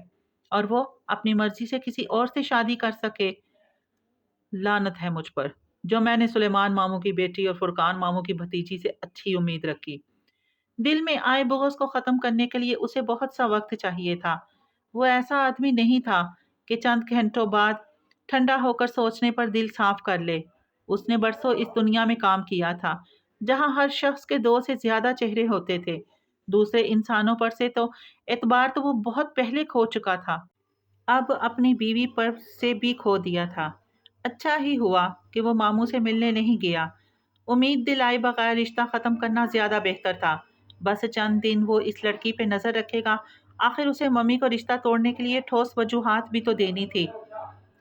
A: اور وہ اپنی مرضی سے کسی اور سے شادی کر سکے۔ لعنت ہے مجھ پر جو میں نے سلیمان ماموں کی بیٹی اور فرقان ماموں کی بھتیجی سے اچھی امید رکھی۔ دل میں آئے بغض کو ختم کرنے کے لیے اسے بہت سا وقت چاہیے تھا۔ وہ ایسا آدمی نہیں تھا کہ چند گھنٹوں بعد ٹھنڈا ہو کر سوچنے پر دل صاف کر لے۔ اس نے برسوں اس دنیا میں کام کیا تھا جہاں ہر شخص کے دو سے زیادہ چہرے ہوتے تھے۔ دوسرے انسانوں پر سے تو اعتبار تو وہ بہت پہلے کھو چکا تھا، اب اپنی بیوی پر سے بھی کھو دیا تھا۔ اچھا ہی ہوا کہ وہ ماموں سے ملنے نہیں گیا۔ امید دلائے بغیر رشتہ ختم کرنا زیادہ بہتر تھا۔ بس چند دن وہ اس لڑکی پہ نظر رکھے گا، آخر اسے ممی کو رشتہ توڑنے کے لیے ٹھوس وجوہات بھی تو دینی تھی۔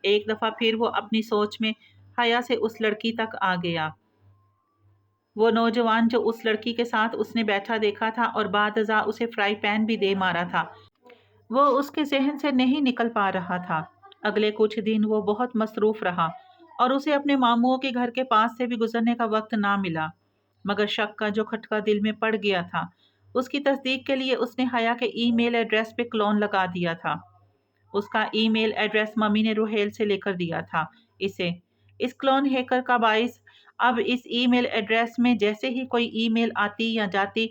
A: ایک دفعہ پھر وہ اپنی سوچ میں حیا سے اس لڑکی تک آ گیا۔ وہ نوجوان جو اس لڑکی کے ساتھ اس نے بیٹھا دیکھا تھا اور بعد ازاں اسے فرائی پین بھی دے مارا تھا، وہ اس کے ذہن سے نہیں نکل پا رہا تھا۔ اگلے کچھ دن وہ بہت مصروف رہا اور اسے اپنے ماموں کے گھر کے پاس سے بھی گزرنے کا وقت نہ ملا، مگر شک کا جو کھٹکا دل میں پڑ گیا تھا اس کی تصدیق کے لیے اس نے حیا کے ای میل ایڈریس پہ کلون لگا دیا تھا۔ اس کا ای میل ایڈریس ممی نے روہیل سے لے کر دیا تھا اسے۔ اس کلون ہیکر کا باعث اب اس ای میل ایڈریس میں جیسے ہی کوئی ای میل آتی یا جاتی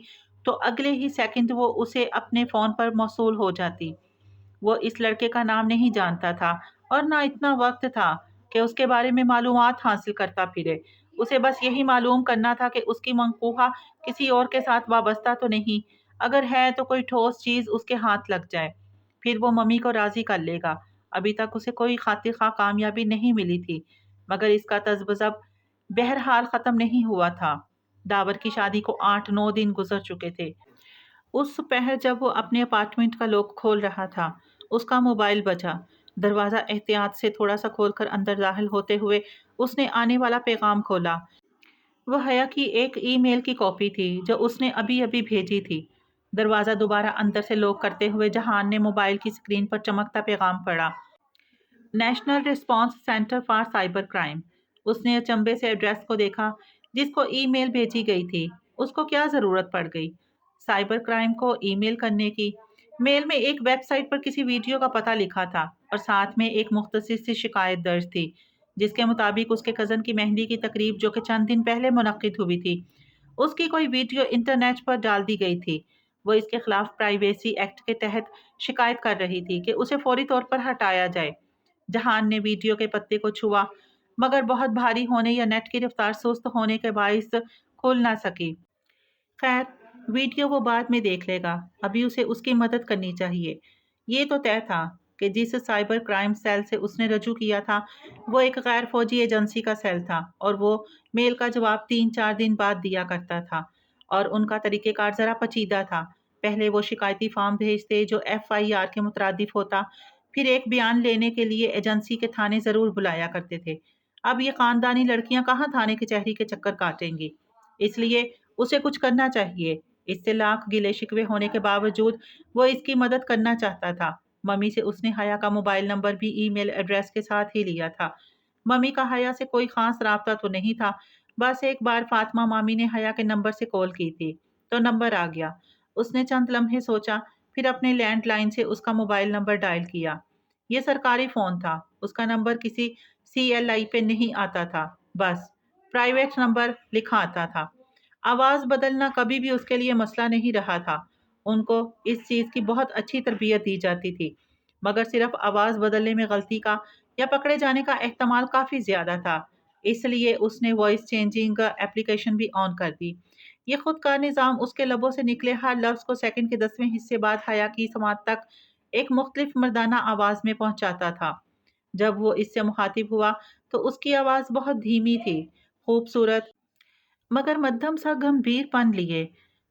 A: تو اگلے ہی سیکنڈ وہ اسے اپنے فون پر موصول ہو جاتی۔ وہ اس لڑکے کا نام نہیں جانتا تھا اور نہ اتنا وقت تھا کہ اس کے بارے میں معلومات حاصل کرتا پھرے۔ اسے بس یہی معلوم کرنا تھا کہ اس کی منقوہہ کسی اور کے ساتھ وابستہ تو نہیں، اگر ہے تو کوئی ٹھوس چیز اس کے ہاتھ لگ جائے، پھر وہ ممی کو راضی کر لے گا۔ ابھی تک اسے کوئی خاطر خواہ کامیابی نہیں ملی تھی، مگر اس کا تذبذب بہرحال ختم نہیں ہوا تھا۔ داور کی شادی کو 8-9 دن گزر چکے تھے۔ اس پہر جب وہ اپنے اپارٹمنٹ کا لوک کھول رہا تھا، اس کا موبائل بجا۔ دروازہ احتیاط سے تھوڑا سا کھول کر اندر داخل ہوتے ہوئے اس نے آنے والا پیغام کھولا۔ وہ حیا کی ایک ای میل کی کاپی تھی جو اس نے ابھی ابھی بھیجی تھی۔ دروازہ دوبارہ اندر سے لوک کرتے ہوئے جہان نے موبائل کی سکرین پر چمکتا پیغام پڑھا۔ National response centre for cyber crime. اس نے اچنبے سے ایڈریس کو دیکھا جس کو ای میل بھیجی گئی تھی۔ اس کو کیا ضرورت پڑ گئی سائبر کرائم کو ای میل کرنے کی؟ میل میں ایک ویب سائٹ پر کسی ویڈیو کا پتہ لکھا تھا اور ساتھ میں ایک مختصر سی شکایت درج تھی جس کے مطابق اس کے کزن کی مہندی کی تقریب جو کہ چند دن پہلے منعقد ہوئی تھی، اس کی کوئی ویڈیو انٹرنیٹ پر ڈال دی گئی تھی۔ وہ اس کے خلاف پرائیویسی ایکٹ کے تحت شکایت کر رہی تھی کہ اسے فوری طور پر ہٹایا جائے۔ جہان نے ویڈیو کے پتے کو چھوا مگر بہت بھاری ہونے یا نیٹ کی رفتار سست ہونے کے باعث کھول نہ سکی۔ خیر، ویڈیو وہ بعد میں دیکھ لے گا، ابھی اسے اس کی مدد کرنی چاہیے۔ یہ تو طے تھا کہ جس سائبر کرائم سیل سے اس نے رجوع کیا تھا وہ ایک غیر فوجی ایجنسی کا سیل تھا اور وہ میل کا جواب 3-4 دن بعد دیا کرتا تھا، اور ان کا طریقہ کار ذرا پیچیدہ تھا۔ پہلے وہ شکایتی فارم بھیجتے جو FIR کے مترادف ہوتا، پھر ایک بیان لینے کے لیے ایجنسی کے تھانے ضرور بلایا کرتے تھے۔ اب یہ خاندانی لڑکیاں کہاں تھانے کی چہری کے چکر کاٹیں گی، اس لیے اسے کچھ کرنا چاہیے۔ اس سے لاکھ گلے شکوے ہونے کے باوجود وہ اس کی مدد کرنا چاہتا تھا۔ ممی سے اس نے حیا کا موبائل نمبر بھی ای میل ایڈریس کے ساتھ ہی لیا تھا۔ ممی کا حیا سے کوئی خاص رابطہ تو نہیں تھا، بس ایک بار فاطمہ مامی نے حیا کے نمبر سے کال کی تھی تو نمبر آ گیا۔ اس نے چند لمحے سوچا، پھر اپنے لینڈ لائن سے اس کا موبائل نمبر ڈائل کیا۔ یہ سرکاری فون تھا، اس کا نمبر کسی CLI پہ نہیں آتا تھا، بس پرائیویٹ نمبر لکھا آتا تھا۔ آواز بدلنا کبھی بھی اس کے لیے مسئلہ نہیں رہا تھا۔ ان کو اس چیز کی بہت اچھی تربیت دی جاتی تھی، مگر صرف آواز بدلنے میں غلطی کا یا پکڑے جانے کا احتمال کافی زیادہ تھا، اس لیے اس نے وائس چینجنگ اپلیکیشن بھی آن کر دی۔ یہ خود کار نظام اس کے لبوں سے نکلے ہر لفظ کو سیکنڈ کے 10ویں حصے بعد حیا کی سماعت تک ایک مختلف مردانہ آواز میں پہنچاتا تھا۔ جب وہ اس سے مخاطب ہوا تو اس کی آواز بہت دھیمی تھی، خوبصورت مگر مدھم سا گمبھیر پن لیے۔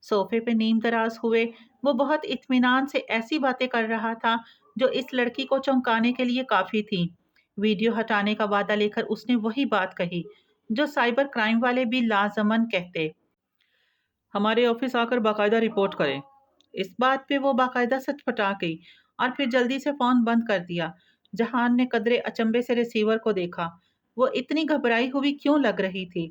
A: صوفے پہ نیم دراز ہوئے وہ بہت اطمینان سے ایسی باتیں کر رہا تھا جو اس لڑکی کو چونکانے کے لیے کافی تھیں۔ ویڈیو ہٹانے کا وعدہ لے کر اس نے وہی بات کہی جو سائبر کرائم والے بھی لازماً کہتے، ہمارے آفس آ کر باقاعدہ رپورٹ کریں۔ اس بات پہ وہ باقاعدہ سچ پٹا گئی اور پھر جلدی سے فون بند کر دیا۔ جہان نے قدرے اچنبے سے ریسیور کو دیکھا، وہ اتنی گھبرائی ہوئی کیوں لگ رہی تھی؟